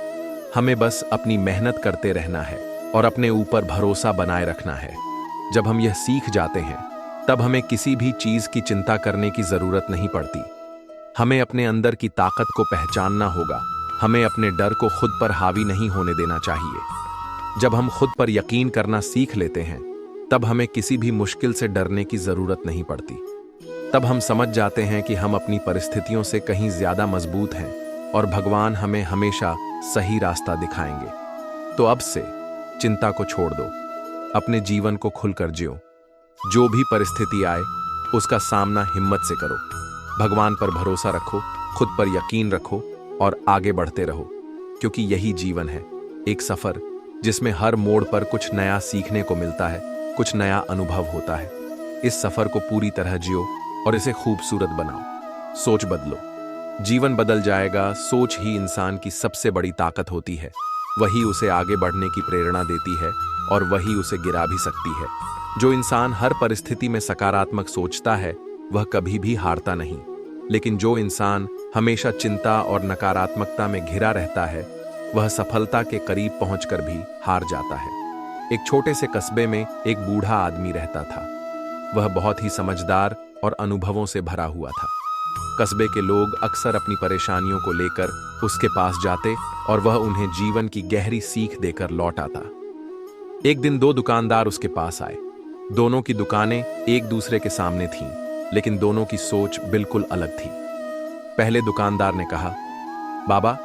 हमें बस अपनी मेहनत करते रहना है और अपने ऊपर भरोसा बनाए रखना है। जब हम यह सीख जाते हैं, तब हमें किसी भी चीज की चिंता करने की जरूरत नहीं पड़ती। हमें अपने अंदर की ताकत को पहचानना होगा। हमें अपने डर को खुद पर हावी नहीं होने देना चाहिए। जब हम खुद पर यकीन करना सीख लेते हैं, तब हमें किसी भी मुश्किल से डरने की जरूरत नहीं पड़ती। तब हम समझ जाते हैं कि हम अपनी परिस्थितियों से कहीं ज्यादा मजबूत हैं और भगवान हमें हमेशा सही रास्ता दिखाएंगे। तो अब से चिंता को छोड़ दो, अपने जीवन को खुलकर जियो। जो भी परिस्थिति आए, उसका सामना हिम्मत से करो। भगवान पर भरोसा रखो, खुद पर यकीन रखो और आगे बढ़ते रहो, क्योंकि यही जीवन है, एक सफर जिसमें हर मोड़ पर कुछ नया सीखने को मिलता है, कुछ नया अनुभव होता है। इस सफर को पूरी तरह जियो और इसे खूबसूरत बनाओ। सोच बदलो, जीवन बदल जाएगा। सोच ही इंसान की सबसे बड़ी ताकत होती है। वही उसे आगे बढ़ने की प्रेरणा देती है और वही उसे गिरा भी सकती है। जो इंसान हर परिस्थिति में सकारात्मक सोचता है, वह कभी भी हारता नहीं। लेकिन जो इंसान हमेशा चिंता और नकारात्मकता में घिरा रहता है, वह सफलता के करीब पहुंचकर भी हार जाता है। एक छोटे से कस्बे में एक बूढ़ा आदमी रहता था। वह बहुत ही समझदार और अनुभवों से भरा हुआ था। कस्बे के लोग अक्सर अपनी परेशानियों को लेकर उसके पास जाते और वह उन्हें जीवन की गहरी सीख देकर लौट आता। एक दिन दो दुकानदार उसके पास आए। दोनों की दुकानें एक दूसरे के सामने थीं, लेकिन दोनों की सोच बिल्कुल अलग थी। पहले दुकानदार ने कहा, बाबा,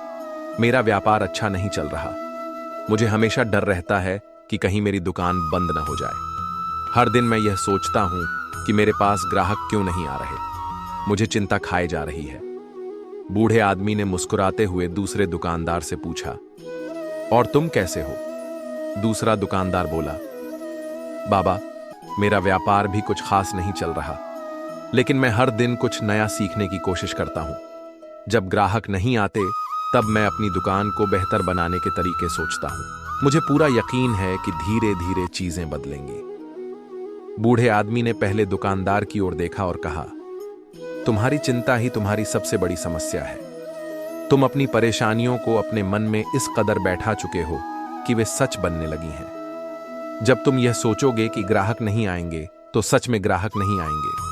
मेरा व्यापार अच्छा नहीं चल रहा। मुझे हमेशा डर रहता है कि कहीं मेरी दुकान बंद न हो जाए। हर दिन मैं यह सोचता हूं कि मेरे पास ग्राहक क्यों नहीं आ रहे। मुझे चिंता खाए जा रही है। बूढ़े आदमी ने मुस्कुराते हुए दूसरे दुकानदार से पूछा, और तुम कैसे हो? दूसरा दुकानदार बोला, बाबा, मेरा व्यापार भी कुछ खास नहीं चल रहा, लेकिन मैं हर दिन कुछ नया सीखने की कोशिश करता हूं। जब ग्राहक नहीं आते, तब मैं अपनी दुकान को बेहतर बनाने के तरीके सोचता हूं। मुझे पूरा यकीन है कि धीरे धीरे चीजें बदलेंगी। बूढ़े आदमी ने पहले दुकानदार की ओर देखा और कहा, तुम्हारी चिंता ही तुम्हारी सबसे बड़ी समस्या है। तुम अपनी परेशानियों को अपने मन में इस कदर बैठा चुके हो कि वे सच बनने लगी हैं। जब तुम यह सोचोगे कि ग्राहक नहीं आएंगे, तो सच में ग्राहक नहीं आएंगे।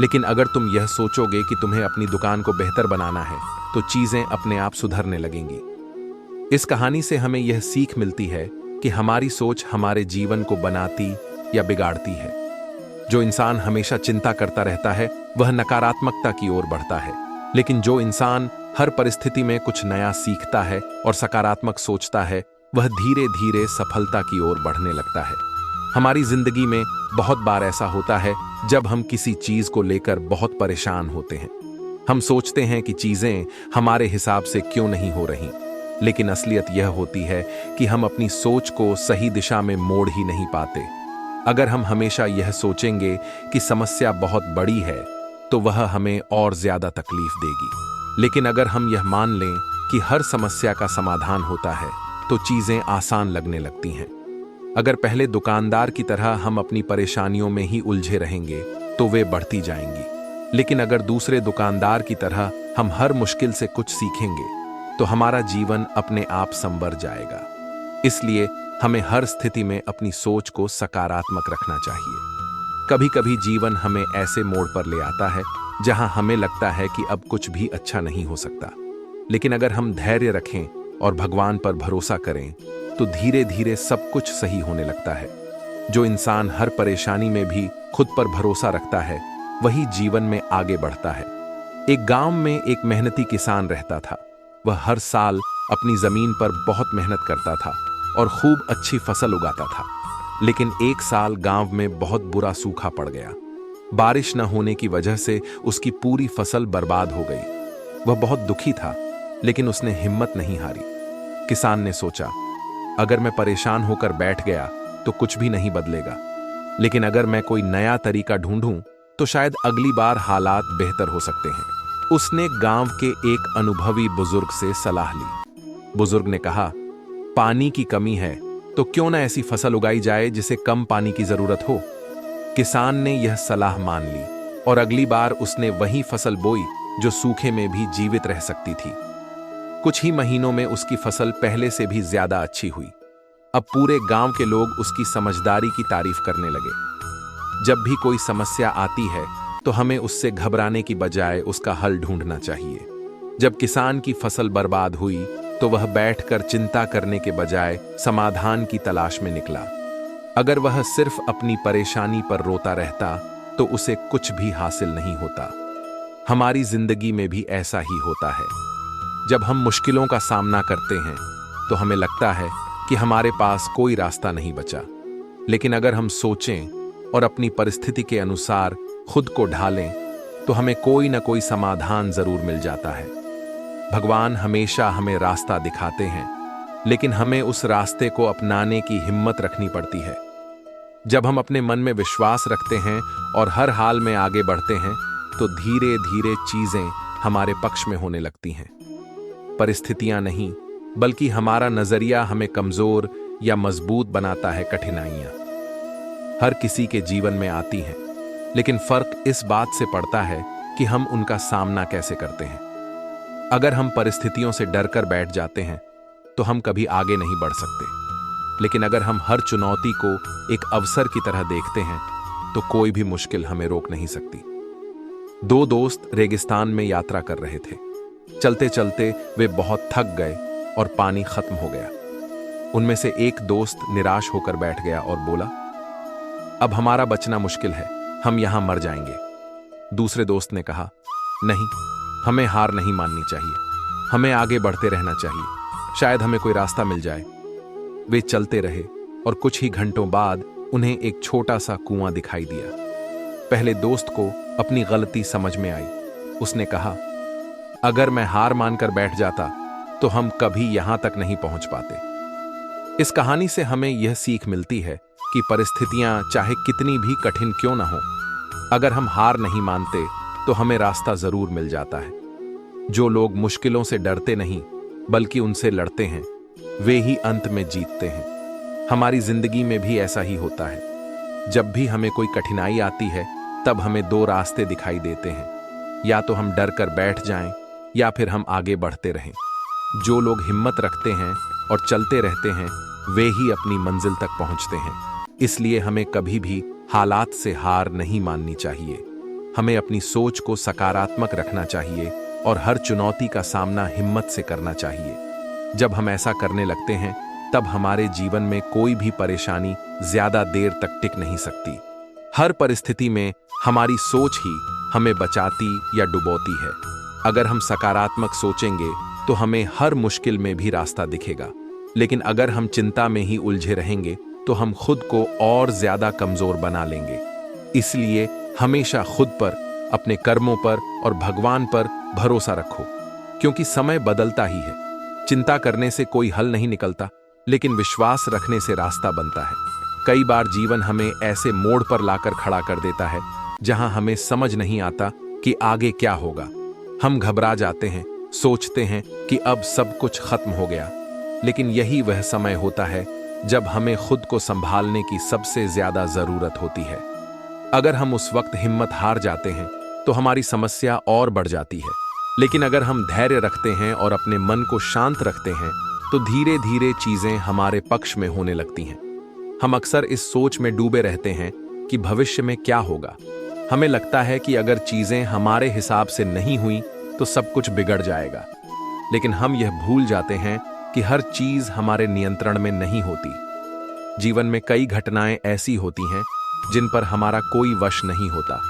लेकिन अगर तुम यह सोचोगे कि तुम्हें अपनी दुकान को बेहतर बनाना है, तो चीजें अपने आप सुधरने लगेंगी। इस कहानी से हमें यह सीख मिलती है कि हमारी सोच हमारे जीवन को बनाती या बिगाड़ती है। जो इंसान हमेशा चिंता करता रहता है, वह नकारात्मकता की ओर बढ़ता है। लेकिन जो इंसान हर परिस्थिति में कुछ नया सीखता है और सकारात्मक सोचता है, वह धीरे धीरे सफलता की ओर बढ़ने लगता है। हमारी जिंदगी में बहुत बार ऐसा होता है जब हम किसी चीज को लेकर बहुत परेशान होते हैं। हम सोचते हैं कि चीजें हमारे हिसाब से क्यों नहीं हो रही, लेकिन असलियत यह होती है कि हम अपनी सोच को सही दिशा में मोड़ ही नहीं पाते। अगर हम हमेशा यह सोचेंगे कि समस्या बहुत बड़ी है, तो वह हमें और ज्यादा तकलीफ देगी। लेकिन अगर हम यह मान लें कि हर समस्या का समाधान होता है, तो चीजें आसान लगने लगती हैं। अगर पहले दुकानदार की तरह हम अपनी परेशानियों में ही उलझे रहेंगे, तो वे बढ़ती जाएंगी। लेकिन अगर दूसरे दुकानदार की तरह हम हर मुश्किल से कुछ सीखेंगे, तो हमारा जीवन अपने आप संवर जाएगा। इसलिए हमें हर स्थिति में अपनी सोच को सकारात्मक रखना चाहिए। कभी कभी जीवन हमें ऐसे मोड़ पर ले आता है जहां हमें लगता है कि अब कुछ भी अच्छा नहीं हो सकता। लेकिन अगर हम धैर्य रखें और भगवान पर भरोसा करें, तो धीरे धीरे सब कुछ सही होने लगता है। जो इंसान हर परेशानी में भी खुद पर भरोसा रखता है, वही जीवन में आगे बढ़ता है। एक गांव में एक मेहनती किसान रहता था। वह हर साल अपनी जमीन पर बहुत मेहनत करता था और खूब अच्छी फसल उगाता था। लेकिन एक साल गांव में बहुत बुरा सूखा पड़ गया। बारिश न होने की वजह से उसकी पूरी फसल बर्बाद हो गई। वह बहुत दुखी था, लेकिन उसने हिम्मत नहीं हारी। किसान ने सोचा, अगर मैं परेशान होकर बैठ गया तो कुछ भी नहीं बदलेगा, लेकिन अगर मैं कोई नया तरीका ढूंढूं तो शायद अगली बार हालात बेहतर हो सकते हैं। उसने गांव के एक अनुभवी बुजुर्ग से सलाह ली। बुजुर्ग ने कहा, पानी की कमी है, तो क्यों न ऐसी फसल उगाई जाए जिसे कम पानी की जरूरत हो। किसान ने यह सलाह मान ली और अगली बार उसने वही फसल बोई जो सूखे में भी जीवित रह सकती थी। कुछ ही महीनों में उसकी फसल पहले से भी ज्यादा अच्छी हुई। अब पूरे गांव के लोग उसकी समझदारी की तारीफ करने लगे। जब भी कोई समस्या आती है, तो हमें उससे घबराने की बजाय उसका हल ढूंढना चाहिए। जब किसान की फसल बर्बाद हुई, तो वह बैठकर चिंता करने के बजाय समाधान की तलाश में निकला। अगर वह सिर्फ अपनी परेशानी पर रोता रहता तो उसे कुछ भी हासिल नहीं होता। हमारी जिंदगी में भी ऐसा ही होता है। जब हम मुश्किलों का सामना करते हैं तो हमें लगता है कि हमारे पास कोई रास्ता नहीं बचा, लेकिन अगर हम सोचें और अपनी परिस्थिति के अनुसार खुद को ढालें तो हमें कोई ना कोई समाधान जरूर मिल जाता है। भगवान हमेशा हमें रास्ता दिखाते हैं, लेकिन हमें उस रास्ते को अपनाने की हिम्मत रखनी पड़ती है। जब हम अपने मन में विश्वास रखते हैं और हर हाल में आगे बढ़ते हैं तो धीरे धीरे चीजें हमारे पक्ष में होने लगती हैं। परिस्थितियां नहीं, बल्कि हमारा नजरिया हमें कमजोर या मजबूत बनाता है। कठिनाइयां हर किसी के जीवन में आती हैं, लेकिन फर्क इस बात से पड़ता है कि हम उनका सामना कैसे करते हैं। अगर हम परिस्थितियों से डरकर बैठ जाते हैं तो हम कभी आगे नहीं बढ़ सकते, लेकिन अगर हम हर चुनौती को एक अवसर की तरह देखते हैं तो कोई भी मुश्किल हमें रोक नहीं सकती। दो दोस्त रेगिस्तान में यात्रा कर रहे थे। चलते चलते वे बहुत थक गए और पानी खत्म हो गया। उनमें से एक दोस्त निराश होकर बैठ गया और बोला, अब हमारा बचना मुश्किल है, हम यहां मर जाएंगे। दूसरे दोस्त ने कहा, नहीं, हमें हार नहीं माननी चाहिए, हमें आगे बढ़ते रहना चाहिए, शायद हमें कोई रास्ता मिल जाए। वे चलते रहे और कुछ ही घंटों बाद उन्हें एक छोटा सा कुआं दिखाई दिया। पहले दोस्त को अपनी गलती समझ में आई। उसने कहा, अगर मैं हार मानकर बैठ जाता तो हम कभी यहां तक नहीं पहुंच पाते। इस कहानी से हमें यह सीख मिलती है कि परिस्थितियां चाहे कितनी भी कठिन क्यों ना हो, अगर हम हार नहीं मानते तो हमें रास्ता जरूर मिल जाता है। जो लोग मुश्किलों से डरते नहीं बल्कि उनसे लड़ते हैं, वे ही अंत में जीतते हैं। हमारी जिंदगी में भी ऐसा ही होता है। जब भी हमें कोई कठिनाई आती है तब हमें दो रास्ते दिखाई देते हैं, या तो हम डर कर बैठ जाएं या फिर हम आगे बढ़ते रहें। जो लोग हिम्मत रखते हैं और चलते रहते हैं वे ही अपनी मंजिल तक पहुंचते हैं। इसलिए हमें कभी भी हालात से हार नहीं माननी चाहिए। हमें अपनी सोच को सकारात्मक रखना चाहिए और हर चुनौती का सामना हिम्मत से करना चाहिए। जब हम ऐसा करने लगते हैं तब हमारे जीवन में कोई भी परेशानी ज्यादा देर तक टिक नहीं सकती। हर परिस्थिति में हमारी सोच ही हमें बचाती या डुबोती है। अगर हम सकारात्मक सोचेंगे तो हमें हर मुश्किल में भी रास्ता दिखेगा, लेकिन अगर हम चिंता में ही उलझे रहेंगे तो हम खुद को और ज्यादा कमजोर बना लेंगे। इसलिए हमेशा खुद पर, अपने कर्मों पर और भगवान पर भरोसा रखो, क्योंकि समय बदलता ही है। चिंता करने से कोई हल नहीं निकलता, लेकिन विश्वास रखने से रास्ता बनता है। कई बार जीवन हमें ऐसे मोड़ पर लाकर खड़ा कर देता है जहां हमें समझ नहीं आता कि आगे क्या होगा। हम घबरा जाते हैं, सोचते हैं कि अब सब कुछ खत्म हो गया, लेकिन यही वह समय होता है जब हमें खुद को संभालने की सबसे ज्यादा जरूरत होती है। अगर हम उस वक्त हिम्मत हार जाते हैं तो हमारी समस्या और बढ़ जाती है, लेकिन अगर हम धैर्य रखते हैं और अपने मन को शांत रखते हैं तो धीरे धीरे चीजें हमारे पक्ष में होने लगती हैं। हम अक्सर इस सोच में डूबे रहते हैं कि भविष्य में क्या होगा। हमें लगता है कि अगर चीजें हमारे हिसाब से नहीं हुई तो सब कुछ बिगड़ जाएगा, लेकिन हम यह भूल जाते हैं कि हर चीज हमारे नियंत्रण में नहीं होती। जीवन में कई घटनाएं ऐसी होती हैं जिन पर हमारा कोई वश नहीं होता।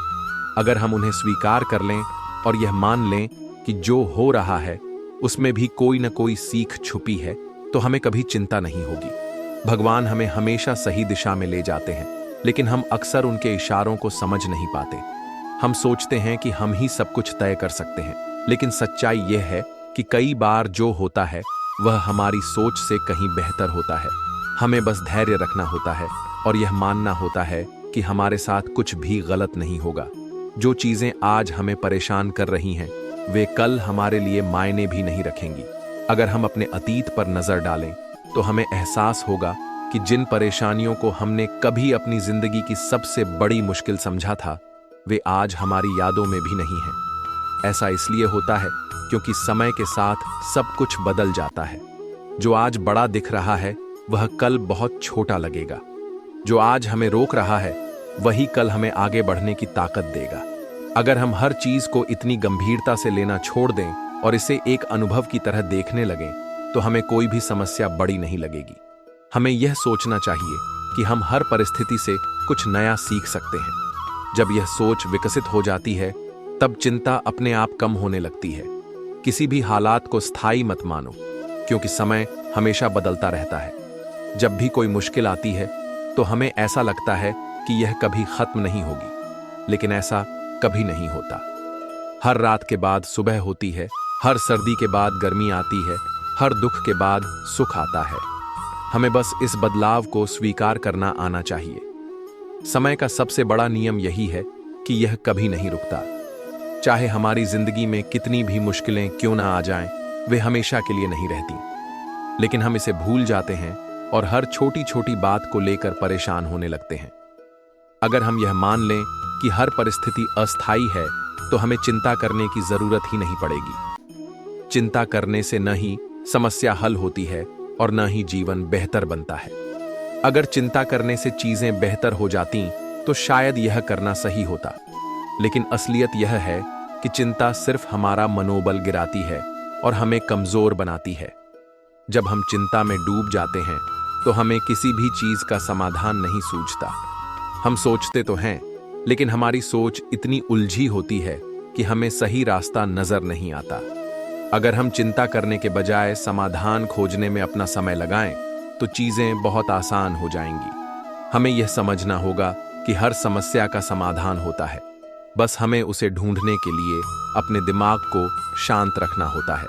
अगर हम उन्हें स्वीकार कर लें और यह मान लें कि जो हो रहा है उसमें भी कोई न कोई सीख छुपी है, तो हमें कभी चिंता नहीं होगी। भगवान हमें हमेशा सही दिशा में ले जाते हैं, लेकिन हम अक्सर उनके इशारों को समझ नहीं पाते। हम सोचते हैं कि हम ही सब कुछ तय कर सकते हैं, लेकिन सच्चाई यह है कि कई बार जो होता है वह हमारी सोच से कहीं बेहतर होता है। हमें बस धैर्य रखना होता है और यह मानना होता है कि हमारे साथ कुछ भी गलत नहीं होगा। जो चीजें आज हमें परेशान कर रही हैं वे कल हमारे लिए मायने भी नहीं रखेंगी। अगर हम अपने अतीत पर नजर डालें तो हमें एहसास होगा कि जिन परेशानियों को हमने कभी अपनी जिंदगी की सबसे बड़ी मुश्किल समझा था वे आज हमारी यादों में भी नहीं हैं। ऐसा इसलिए होता है क्योंकि समय के साथ सब कुछ बदल जाता है। जो आज बड़ा दिख रहा है वह कल बहुत छोटा लगेगा। जो आज हमें रोक रहा है वही कल हमें आगे बढ़ने की ताकत देगा। अगर हम हर चीज को इतनी गंभीरता से लेना छोड़ दें और इसे एक अनुभव की तरह देखने लगें तो हमें कोई भी समस्या बड़ी नहीं लगेगी। हमें यह सोचना चाहिए कि हम हर परिस्थिति से कुछ नया सीख सकते हैं। जब यह सोच विकसित हो जाती है, तब चिंता अपने आप कम होने लगती है। किसी भी हालात को स्थायी मत मानो, क्योंकि समय हमेशा बदलता रहता है। जब भी कोई मुश्किल आती है, तो हमें ऐसा लगता है कि यह कभी खत्म नहीं होगी, लेकिन ऐसा कभी नहीं होता। हर रात के बाद सुबह होती है, हर सर्दी के बाद गर्मी आती है, हर दुख के बाद सुख आता है। हमें बस इस बदलाव को स्वीकार करना आना चाहिए। समय का सबसे बड़ा नियम यही है कि यह कभी नहीं रुकता। चाहे हमारी जिंदगी में कितनी भी मुश्किलें क्यों ना आ जाएं, वे हमेशा के लिए नहीं रहती। लेकिन हम इसे भूल जाते हैं और हर छोटी छोटी बात को लेकर परेशान होने लगते हैं। अगर हम यह मान लें कि हर परिस्थिति अस्थायी है, तो हमें चिंता करने की जरूरत ही नहीं पड़ेगी। चिंता करने से न ही समस्या हल होती है और न ही जीवन बेहतर बनता है। अगर चिंता करने से चीजें बेहतर हो जाती तो शायद यह करना सही होता, लेकिन असलियत यह है कि चिंता सिर्फ हमारा मनोबल गिराती है और हमें कमजोर बनाती है। जब हम चिंता में डूब जाते हैं, तो हमें किसी भी चीज का समाधान नहीं सूझता। हम सोचते तो हैं, लेकिन हमारी सोच इतनी उलझी होती है कि हमें सही रास्ता नजर नहीं आता। अगर हम चिंता करने के बजाय समाधान खोजने में अपना समय लगाएं, तो चीजें बहुत आसान हो जाएंगी। हमें यह समझना होगा कि हर समस्या का समाधान होता है, बस हमें उसे ढूंढने के लिए अपने दिमाग को शांत रखना होता है।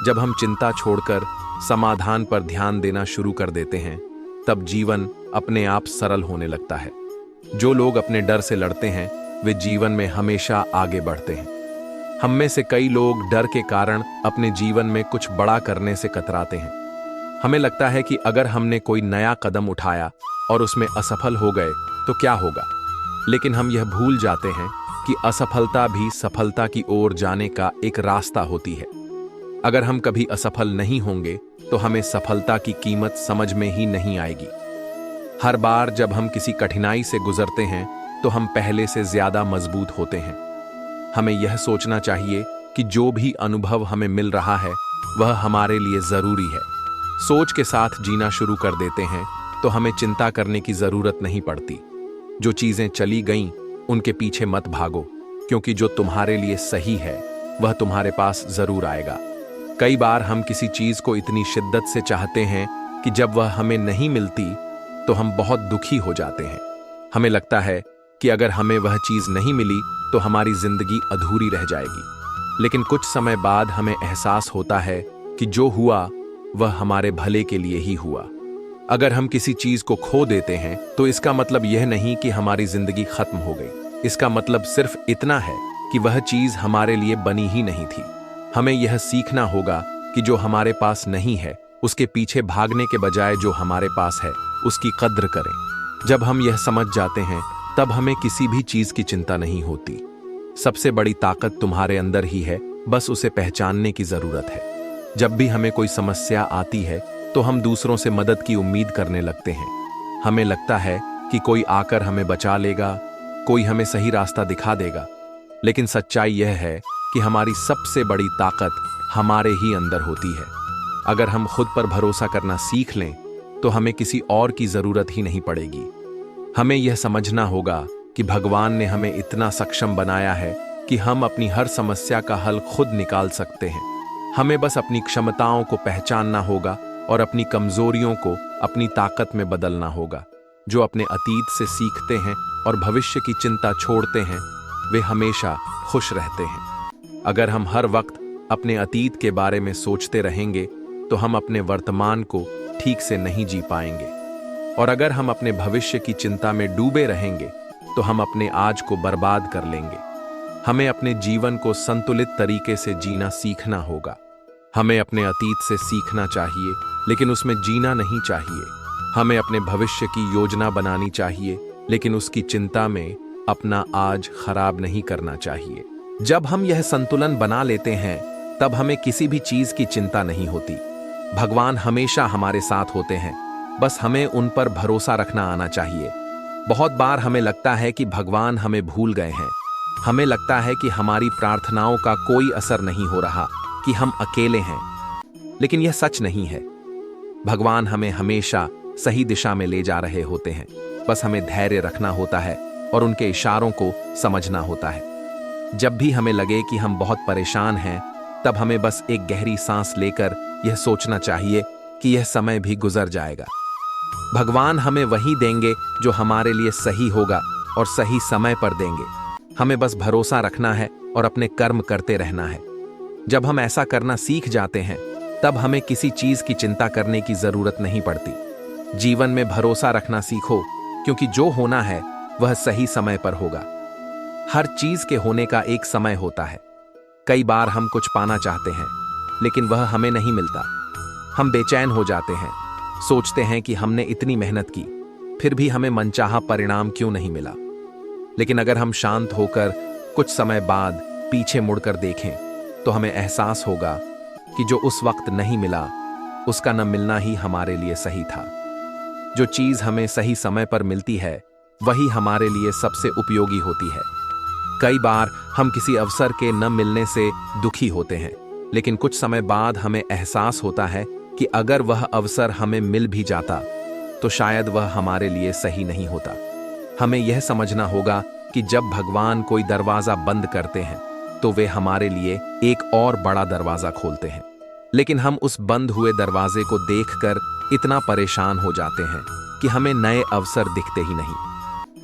जब हम चिंता छोड़कर समाधान पर ध्यान देना शुरू कर देते हैं, तब जीवन अपने आप सरल होने लगता है। जो लोग अपने डर से लड़ते हैं, वे जीवन में हमेशा आगे बढ़ते हैं। हम में से कई लोग डर के कारण अपने जीवन में कुछ बड़ा करने से कतराते हैं। हमें लगता है कि अगर हमने कोई नया कदम उठाया और उसमें असफल हो गए तो क्या होगा, लेकिन हम यह भूल जाते हैं कि असफलता भी सफलता की ओर जाने का एक रास्ता होती है। अगर हम कभी असफल नहीं होंगे, तो हमें सफलता की कीमत समझ में ही नहीं आएगी। हर बार जब हम किसी कठिनाई से गुजरते हैं, तो हम पहले से ज्यादा मजबूत होते हैं। हमें यह सोचना चाहिए कि जो भी अनुभव हमें मिल रहा है, वह हमारे लिए जरूरी है। सोच के साथ जीना शुरू कर देते हैं, तो हमें चिंता करने की जरूरत नहीं पड़ती। जो चीजें चली गईं, उनके पीछे मत भागो, क्योंकि जो तुम्हारे लिए सही है, वह तुम्हारे पास जरूर आएगा। कई बार हम किसी चीज को इतनी शिद्दत से चाहते हैं कि जब वह हमें नहीं मिलती, तो हम बहुत दुखी हो जाते हैं। हमें लगता है कि अगर हमें वह चीज नहीं मिली, तो हमारी जिंदगी अधूरी रह जाएगी। लेकिन कुछ समय बाद हमें एहसास होता है कि जो हुआ वह हमारे भले के लिए ही हुआ। अगर हम किसी चीज को खो देते हैं, तो इसका मतलब यह नहीं कि हमारी जिंदगी खत्म हो गई। इसका मतलब सिर्फ इतना है कि वह चीज हमारे लिए बनी ही नहीं थी। हमें यह सीखना होगा कि जो हमारे पास नहीं है, उसके पीछे भागने के बजाय जो हमारे पास है, उसकी कद्र करें। जब हम यह समझ जाते हैं, तब हमें किसी भी चीज की चिंता नहीं होती। सबसे बड़ी ताकत तुम्हारे अंदर ही है, बस उसे पहचानने की जरूरत है। जब भी हमें कोई समस्या आती है, तो हम दूसरों से मदद की उम्मीद करने लगते हैं। हमें लगता है कि कोई आकर हमें बचा लेगा, कोई हमें सही रास्ता दिखा देगा। लेकिन सच्चाई यह है कि हमारी सबसे बड़ी ताकत हमारे ही अंदर होती है। अगर हम खुद पर भरोसा करना सीख लें, तो हमें किसी और की जरूरत ही नहीं पड़ेगी। हमें यह समझना होगा कि भगवान ने हमें इतना सक्षम बनाया है कि हम अपनी हर समस्या का हल खुद निकाल सकते हैं। हमें बस अपनी क्षमताओं को पहचानना होगा और अपनी कमजोरियों को अपनी ताकत में बदलना होगा। जो अपने अतीत से सीखते हैं और भविष्य की चिंता छोड़ते हैं, वे हमेशा खुश रहते हैं। अगर हम हर वक्त अपने अतीत के बारे में सोचते रहेंगे, तो हम अपने वर्तमान को ठीक से नहीं जी पाएंगे। और अगर हम अपने भविष्य की चिंता में डूबे रहेंगे, तो हम अपने आज को बर्बाद कर लेंगे। हमें अपने जीवन को संतुलित तरीके से जीना सीखना होगा। हमें अपने अतीत से सीखना चाहिए, लेकिन उसमें जीना नहीं चाहिए। हमें अपने भविष्य की योजना बनानी चाहिए, लेकिन उसकी चिंता में अपना आज खराब नहीं करना चाहिए। जब हम यह संतुलन बना लेते हैं, तब हमें किसी भी चीज की चिंता नहीं होती। भगवान हमेशा हमारे साथ होते हैं, बस हमें उन पर भरोसा रखना आना चाहिए। बहुत बार हमें लगता है कि भगवान हमें भूल गए हैं। हमें लगता है कि हमारी प्रार्थनाओं का कोई असर नहीं हो रहा, कि हम अकेले हैं। लेकिन यह सच नहीं है। भगवान हमें हमेशा सही दिशा में ले जा रहे होते हैं, बस हमें धैर्य रखना होता है और उनके इशारों को समझना होता है। जब भी हमें लगे कि हम बहुत परेशान हैं, तब हमें बस एक गहरी सांस लेकर यह सोचना चाहिए कि यह समय भी गुजर जाएगा। भगवान हमें वही देंगे जो हमारे लिए सही होगा और सही समय पर देंगे। हमें बस भरोसा रखना है और अपने कर्म करते रहना है। जब हम ऐसा करना सीख जाते हैं, तब हमें किसी चीज की चिंता करने की जरूरत नहीं पड़ती। जीवन में भरोसा रखना सीखो, क्योंकि जो होना है वह सही समय पर होगा। हर चीज के होने का एक समय होता है। कई बार हम कुछ पाना चाहते हैं, लेकिन वह हमें नहीं मिलता। हम बेचैन हो जाते हैं, सोचते हैं कि हमने इतनी मेहनत की, फिर भी हमें मनचाहा परिणाम क्यों नहीं मिला। लेकिन अगर हम शांत होकर कुछ समय बाद पीछे मुड़कर देखें, तो हमें एहसास होगा कि जो उस वक्त नहीं मिला, उसका न मिलना ही हमारे लिए सही था। जो चीज हमें सही समय पर मिलती है, वही हमारे लिए सबसे उपयोगी होती है। कई बार हम किसी अवसर के न मिलने से दुखी होते हैं, लेकिन कुछ समय बाद हमें एहसास होता है कि अगर वह अवसर हमें मिल भी जाता, तो शायद वह हमारे लिए सही नहीं होता। हमें यह समझना होगा कि जब भगवान कोई दरवाजा बंद करते हैं, तो वे हमारे लिए एक और बड़ा दरवाजा खोलते हैं। लेकिन हम उस बंद हुए दरवाजे को देखकर इतना परेशान हो जाते हैं कि हमें नए अवसर दिखते ही नहीं।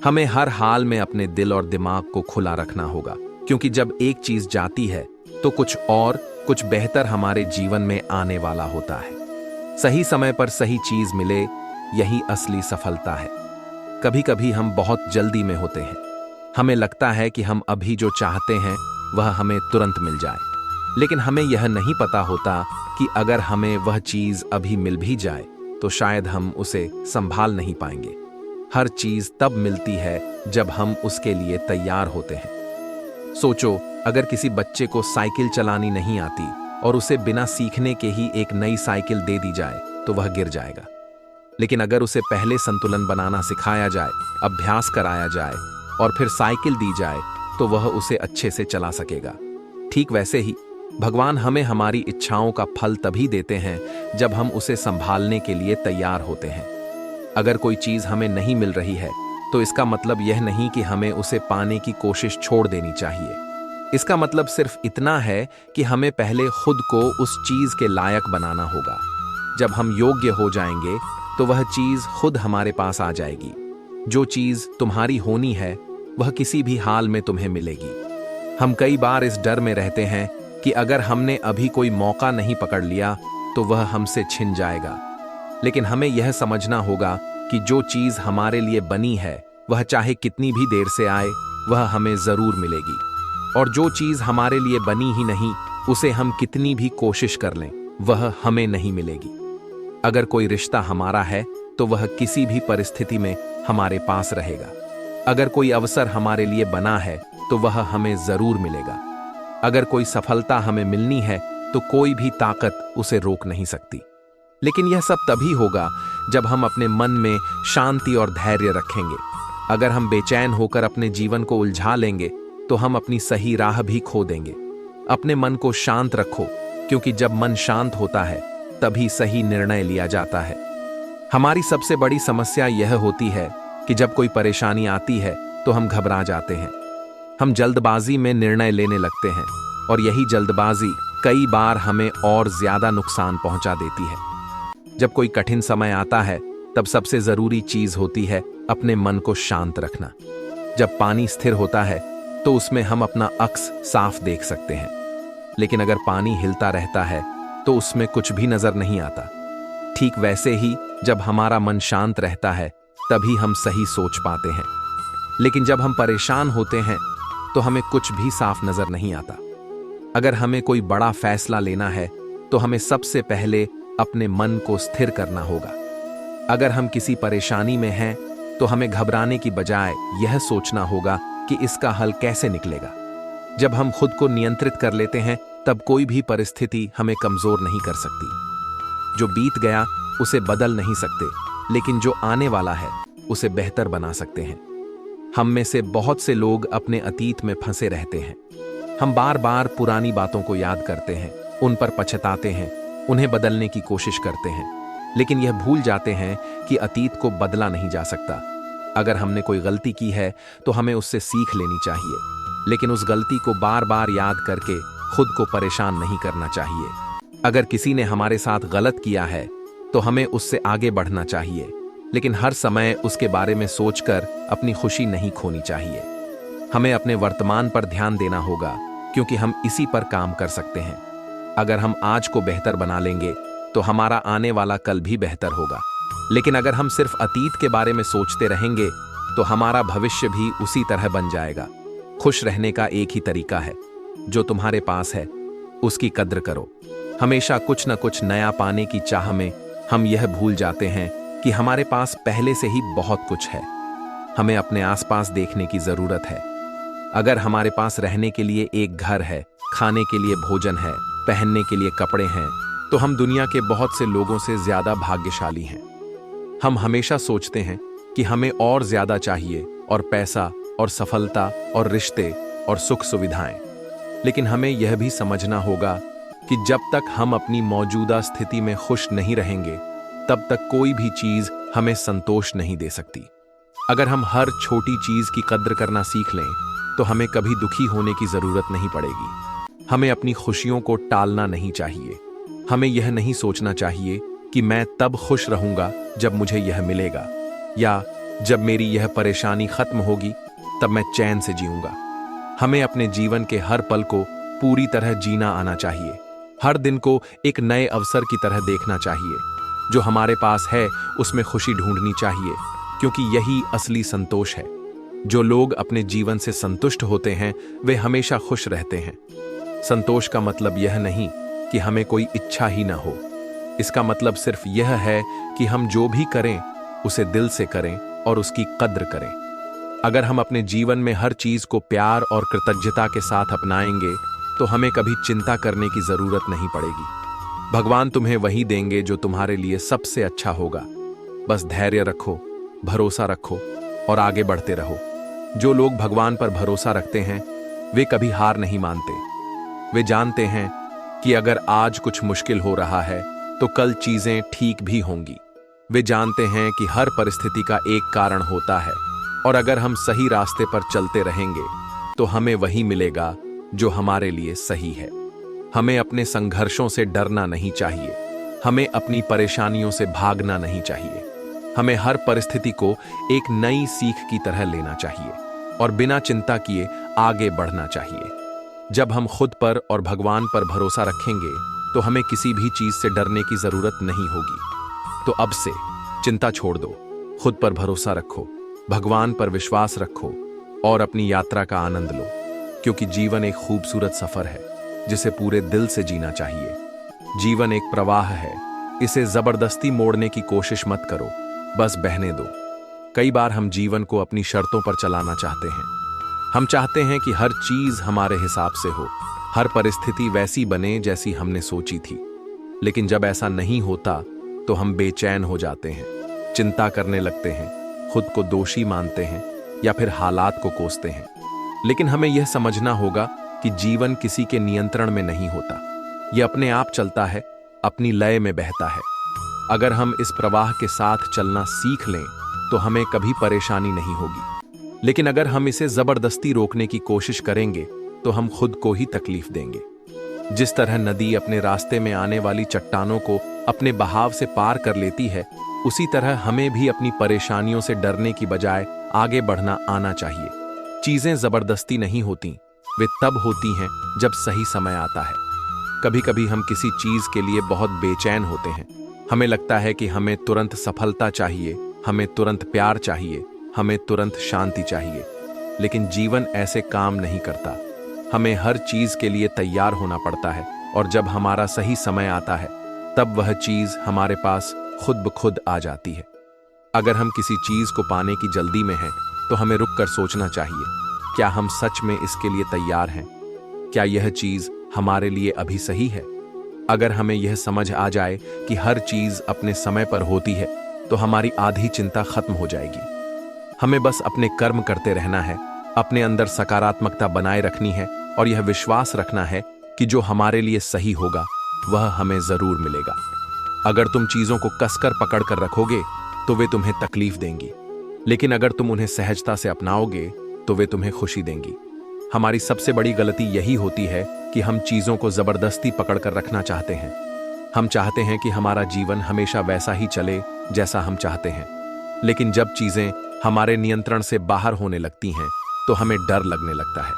हमें हर हाल में अपने दिल और दिमाग को खुला रखना होगा, क्योंकि जब एक चीज जाती है, तो कुछ बेहतर हमारे जीवन में आने वाला होता है। सही समय पर सही चीज मिले, यही असली सफलता है। कभी कभी हम बहुत जल्दी में होते हैं। हमें लगता है कि हम अभी जो चाहते हैं वह हमें तुरंत मिल जाए, लेकिन हमें यह नहीं पता होता कि अगर हमें वह चीज अभी मिल भी जाए, तो शायद हम उसे संभाल नहीं पाएंगे। हर चीज तब मिलती है जब हम उसके लिए तैयार होते हैं। सोचो, अगर किसी बच्चे को साइकिल चलानी नहीं आती और उसे बिना सीखने के ही एक नई साइकिल दे दी जाए, तो वह गिर जाएगा। लेकिन अगर उसे पहले संतुलन बनाना सिखाया जाए, अभ्यास कराया जाए और फिर साइकिल दी जाए, तो वह उसे अच्छे से चला सकेगा। ठीक वैसे ही भगवान हमें हमारी इच्छाओं का फल तभी देते हैं जब हम उसे संभालने के लिए तैयार होते हैं। अगर कोई चीज हमें नहीं मिल रही है, तो इसका मतलब यह नहीं कि हमें उसे पाने की कोशिश छोड़ देनी चाहिए। इसका मतलब सिर्फ इतना है कि हमें पहले खुद को उस चीज के लायक बनाना होगा। जब हम योग्य हो जाएंगे, तो वह चीज खुद हमारे पास आ जाएगी। जो चीज तुम्हारी होनी है, वह किसी भी हाल में तुम्हें मिलेगी। हम कई बार इस डर में रहते हैं कि अगर हमने अभी कोई मौका नहीं पकड़ लिया, तो वह हमसे छिन जाएगा। लेकिन हमें यह समझना होगा कि जो चीज हमारे लिए बनी है, वह चाहे कितनी भी देर से आए, वह हमें जरूर मिलेगी। और जो चीज हमारे लिए बनी ही नहीं, उसे हम कितनी भी कोशिश कर लें, वह हमें नहीं मिलेगी। अगर कोई रिश्ता हमारा है, तो वह किसी भी परिस्थिति में हमारे पास रहेगा। अगर कोई अवसर हमारे लिए बना है, तो वह हमें जरूर मिलेगा। अगर कोई सफलता हमें मिलनी है, तो कोई भी ताकत उसे रोक नहीं सकती। लेकिन यह सब तभी होगा जब हम अपने मन में शांति और धैर्य रखेंगे। अगर हम बेचैन होकर अपने जीवन को उलझा लेंगे, तो हम अपनी सही राह भी खो देंगे। अपने मन को शांत रखो, क्योंकि जब मन शांत होता है, तभी सही निर्णय लिया जाता है। हमारी सबसे बड़ी समस्या यह होती है कि जब कोई परेशानी आती है, तो हम घबरा जाते हैं। हम जल्दबाजी में निर्णय लेने लगते हैं, और यही जल्दबाजी कई बार हमें और ज्यादा नुकसान पहुंचा देती है। जब कोई कठिन समय आता है, तब सबसे जरूरी चीज होती है अपने मन को शांत रखना। जब पानी स्थिर होता है, तो उसमें हम अपना अक्स साफ देख सकते हैं। लेकिन अगर पानी हिलता रहता है, तो उसमें कुछ भी नजर नहीं आता। ठीक वैसे ही जब हमारा मन शांत रहता है, तभी हम सही सोच पाते हैं। लेकिन जब हम परेशान होते हैं, तो हमें कुछ भी साफ नजर नहीं आता। अगर हमें कोई बड़ा फैसला लेना है, तो हमें सबसे पहले अपने मन को स्थिर करना होगा। अगर हम किसी परेशानी में हैं, तो हमें घबराने की बजाय यह सोचना होगा कि इसका हल कैसे निकलेगा। जब हम खुद को नियंत्रित कर लेते हैं, तब कोई भी परिस्थिति हमें कमजोर नहीं कर सकती। जो बीत गया उसे बदल नहीं सकते, लेकिन जो आने वाला है उसे बेहतर बना सकते हैं। हम में से बहुत से लोग अपने अतीत में फंसे रहते हैं। हम बार बार पुरानी बातों को याद करते हैं, उन पर पछताते हैं उन्हें बदलने की कोशिश करते हैं, लेकिन यह भूल जाते हैं कि अतीत को बदला नहीं जा सकता। अगर हमने कोई गलती की है तो हमें उससे सीख लेनी चाहिए, लेकिन उस गलती को बार बार याद करके खुद को परेशान नहीं करना चाहिए। अगर किसी ने हमारे साथ गलत किया है तो हमें उससे आगे बढ़ना चाहिए, लेकिन हर समय उसके बारे में सोचकर अपनी खुशी नहीं खोनी चाहिए। हमें अपने वर्तमान पर ध्यान देना होगा, क्योंकि हम इसी पर काम कर सकते हैं। अगर हम आज को बेहतर बना लेंगे तो हमारा आने वाला कल भी बेहतर होगा, लेकिन अगर हम सिर्फ अतीत के बारे में सोचते रहेंगे तो हमारा भविष्य भी उसी तरह बन जाएगा। खुश रहने का एक ही तरीका है, जो तुम्हारे पास है उसकी कद्र करो। हमेशा कुछ न कुछ नया पाने की चाह में हम यह भूल जाते हैं कि हमारे पास पहले से ही बहुत कुछ है। हमें अपने आसपास देखने की जरूरत है। अगर हमारे पास रहने के लिए एक घर है, खाने के लिए भोजन है, पहनने के लिए कपड़े हैं, तो हम दुनिया के बहुत से लोगों से ज्यादा भाग्यशाली हैं। हम हमेशा सोचते हैं कि हमें और ज्यादा चाहिए, और पैसा और सफलता और रिश्ते और सुख सुविधाएं, लेकिन हमें यह भी समझना होगा कि जब तक हम अपनी मौजूदा स्थिति में खुश नहीं रहेंगे, तब तक कोई भी चीज हमें संतोष नहीं दे सकती। अगर हम हर छोटी चीज की कद्र करना सीख लें तो हमें कभी दुखी होने की जरूरत नहीं पड़ेगी। हमें अपनी खुशियों को टालना नहीं चाहिए। हमें यह नहीं सोचना चाहिए कि मैं तब खुश रहूंगा जब मुझे यह मिलेगा, या जब मेरी यह परेशानी खत्म होगी तब मैं चैन से जीऊंगा। हमें अपने जीवन के हर पल को पूरी तरह जीना आना चाहिए। हर दिन को एक नए अवसर की तरह देखना चाहिए। जो हमारे पास है उसमें खुशी ढूंढनी चाहिए, क्योंकि यही असली संतोष है। जो लोग अपने जीवन से संतुष्ट होते हैं वे हमेशा खुश रहते हैं। संतोष का मतलब यह नहीं कि हमें कोई इच्छा ही ना हो। इसका मतलब सिर्फ यह है कि हम जो भी करें उसे दिल से करें और उसकी कद्र करें। अगर हम अपने जीवन में हर चीज को प्यार और कृतज्ञता के साथ अपनाएंगे तो हमें कभी चिंता करने की जरूरत नहीं पड़ेगी। भगवान तुम्हें वही देंगे जो तुम्हारे लिए सबसे अच्छा होगा। बस धैर्य रखो, भरोसा रखो और आगे बढ़ते रहो। जो लोग भगवान पर भरोसा रखते हैं वे कभी हार नहीं मानते। वे जानते हैं कि अगर आज कुछ मुश्किल हो रहा है तो कल चीजें ठीक भी होंगी। वे जानते हैं कि हर परिस्थिति का एक कारण होता है, और अगर हम सही रास्ते पर चलते रहेंगे तो हमें वही मिलेगा जो हमारे लिए सही है। हमें अपने संघर्षों से डरना नहीं चाहिए। हमें अपनी परेशानियों से भागना नहीं चाहिए। हमें हर परिस्थिति को एक नई सीख की तरह लेना चाहिए और बिना चिंता किए आगे बढ़ना चाहिए। जब हम खुद पर और भगवान पर भरोसा रखेंगे तो हमें किसी भी चीज से डरने की जरूरत नहीं होगी। तो अब से चिंता छोड़ दो, खुद पर भरोसा रखो, भगवान पर विश्वास रखो और अपनी यात्रा का आनंद लो, क्योंकि जीवन एक खूबसूरत सफर है जिसे पूरे दिल से जीना चाहिए। जीवन एक प्रवाह है, इसे जबरदस्ती मोड़ने की कोशिश मत करो, बस बहने दो। कई बार हम जीवन को अपनी शर्तों पर चलाना चाहते हैं। हम चाहते हैं कि हर चीज हमारे हिसाब से हो, हर परिस्थिति वैसी बने जैसी हमने सोची थी। लेकिन जब ऐसा नहीं होता तो हम बेचैन हो जाते हैं, चिंता करने लगते हैं, खुद को दोषी मानते हैं या फिर हालात को कोसते हैं। लेकिन हमें यह समझना होगा कि जीवन किसी के नियंत्रण में नहीं होता। यह अपने आप चलता है, अपनी लय में बहता है। अगर हम इस प्रवाह के साथ चलना सीख लें तो हमें कभी परेशानी नहीं होगी। लेकिन अगर हम इसे जबरदस्ती रोकने की कोशिश करेंगे तो हम खुद को ही तकलीफ देंगे। जिस तरह नदी अपने रास्ते में आने वाली चट्टानों को अपने बहाव से पार कर लेती है, उसी तरह हमें भी अपनी परेशानियों से डरने की बजाय आगे बढ़ना आना चाहिए। चीजें जबरदस्ती नहीं होती, वे तब होती हैं जब सही समय आता है। कभी कभी हम किसी चीज के लिए बहुत बेचैन होते हैं। हमें लगता है कि हमें तुरंत सफलता चाहिए, हमें तुरंत प्यार चाहिए, हमें तुरंत शांति चाहिए। लेकिन जीवन ऐसे काम नहीं करता। हमें हर चीज के लिए तैयार होना पड़ता है, और जब हमारा सही समय आता है तब वह चीज हमारे पास खुद ब खुद आ जाती है। अगर हम किसी चीज को पाने की जल्दी में हैं तो हमें रुककर सोचना चाहिए, क्या हम सच में इसके लिए तैयार हैं? क्या यह चीज हमारे लिए अभी सही है? अगर हमें यह समझ आ जाए कि हर चीज अपने समय पर होती है तो हमारी आधी चिंता खत्म हो जाएगी। हमें बस अपने कर्म करते रहना है, अपने अंदर सकारात्मकता बनाए रखनी है और यह विश्वास रखना है कि जो हमारे लिए सही होगा वह हमें जरूर मिलेगा। अगर तुम चीजों को कसकर पकड़ कर रखोगे तो वे तुम्हें तकलीफ देंगी, लेकिन अगर तुम उन्हें सहजता से अपनाओगे तो वे तुम्हें खुशी देंगी। हमारी सबसे बड़ी गलती यही होती है कि हम चीजों को जबरदस्ती पकड़ कर रखना चाहते हैं। हम चाहते हैं कि हमारा जीवन हमेशा वैसा ही चले जैसा हम चाहते हैं, लेकिन जब चीजें हमारे नियंत्रण से बाहर होने लगती हैं तो हमें डर लगने लगता है।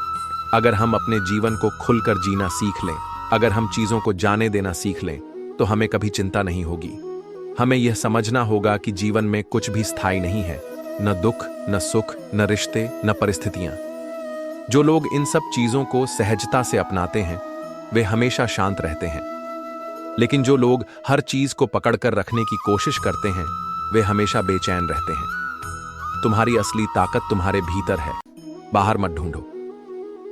अगर हम अपने जीवन को खुलकर जीना सीख लें, अगर हम चीजों को जाने देना सीख लें, तो हमें कभी चिंता नहीं होगी। हमें यह समझना होगा कि जीवन में कुछ भी स्थायी नहीं है, न दुख, न सुख, न रिश्ते, न परिस्थितियां। जो लोग इन सब चीजों को सहजता से अपनाते हैं वे हमेशा शांत रहते हैं, लेकिन जो लोग हर चीज को पकड़कर रखने की कोशिश करते हैं वे हमेशा बेचैन रहते हैं। तुम्हारी असली ताकत तुम्हारे भीतर है, बाहर मत ढूंढो।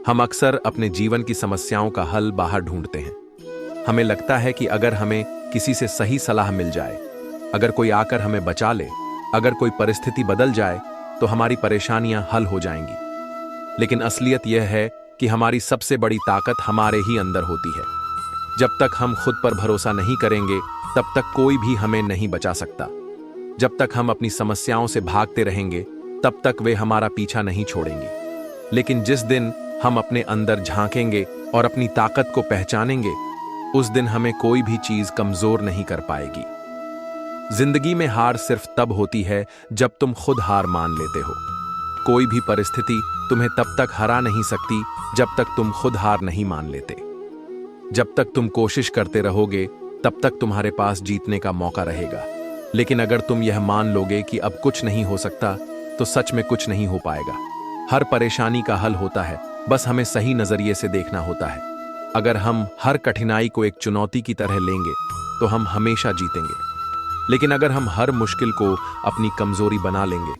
हम अक्सर अपने जीवन की समस्याओं का हल बाहर ढूंढते हैं। हमें लगता है कि अगर हमें किसी से सही सलाह मिल जाए, अगर कोई आकर हमें बचा ले, अगर कोई परिस्थिति बदल जाए तो हमारी परेशानियां हल हो जाएंगी। लेकिन असलियत यह है कि हमारी सबसे बड़ी ताकत हमारे ही अंदर होती है। जब तक हम खुद पर भरोसा नहीं करेंगे तब तक कोई भी हमें नहीं बचा सकता। जब तक हम अपनी समस्याओं से भागते रहेंगे तब तक वे हमारा पीछा नहीं छोड़ेंगी। लेकिन जिस दिन हम अपने अंदर झांकेंगे और अपनी ताकत को पहचानेंगे, उस दिन हमें कोई भी चीज कमजोर नहीं कर पाएगी। जिंदगी में हार सिर्फ तब होती है जब तुम खुद हार मान लेते हो। कोई भी परिस्थिति तुम्हें तब तक हरा नहीं सकती जब तक तुम खुद हार नहीं मान लेते। जब तक तुम कोशिश करते रहोगे तब तक तुम्हारे पास जीतने का मौका रहेगा। लेकिन अगर तुम यह मान लोगे कि अब कुछ नहीं हो सकता तो सच में कुछ नहीं हो पाएगा। हर परेशानी का हल होता है, बस हमें सही नजरिए से देखना होता है। अगर हम हर कठिनाई को एक चुनौती की तरह लेंगे तो हम हमेशा जीतेंगे। लेकिन अगर हम हर मुश्किल को अपनी कमजोरी बना लेंगे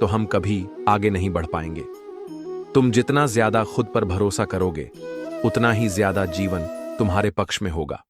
तो हम कभी आगे नहीं बढ़ पाएंगे। तुम जितना ज्यादा खुद पर भरोसा करोगे उतना ही ज्यादा जीवन तुम्हारे पक्ष में होगा।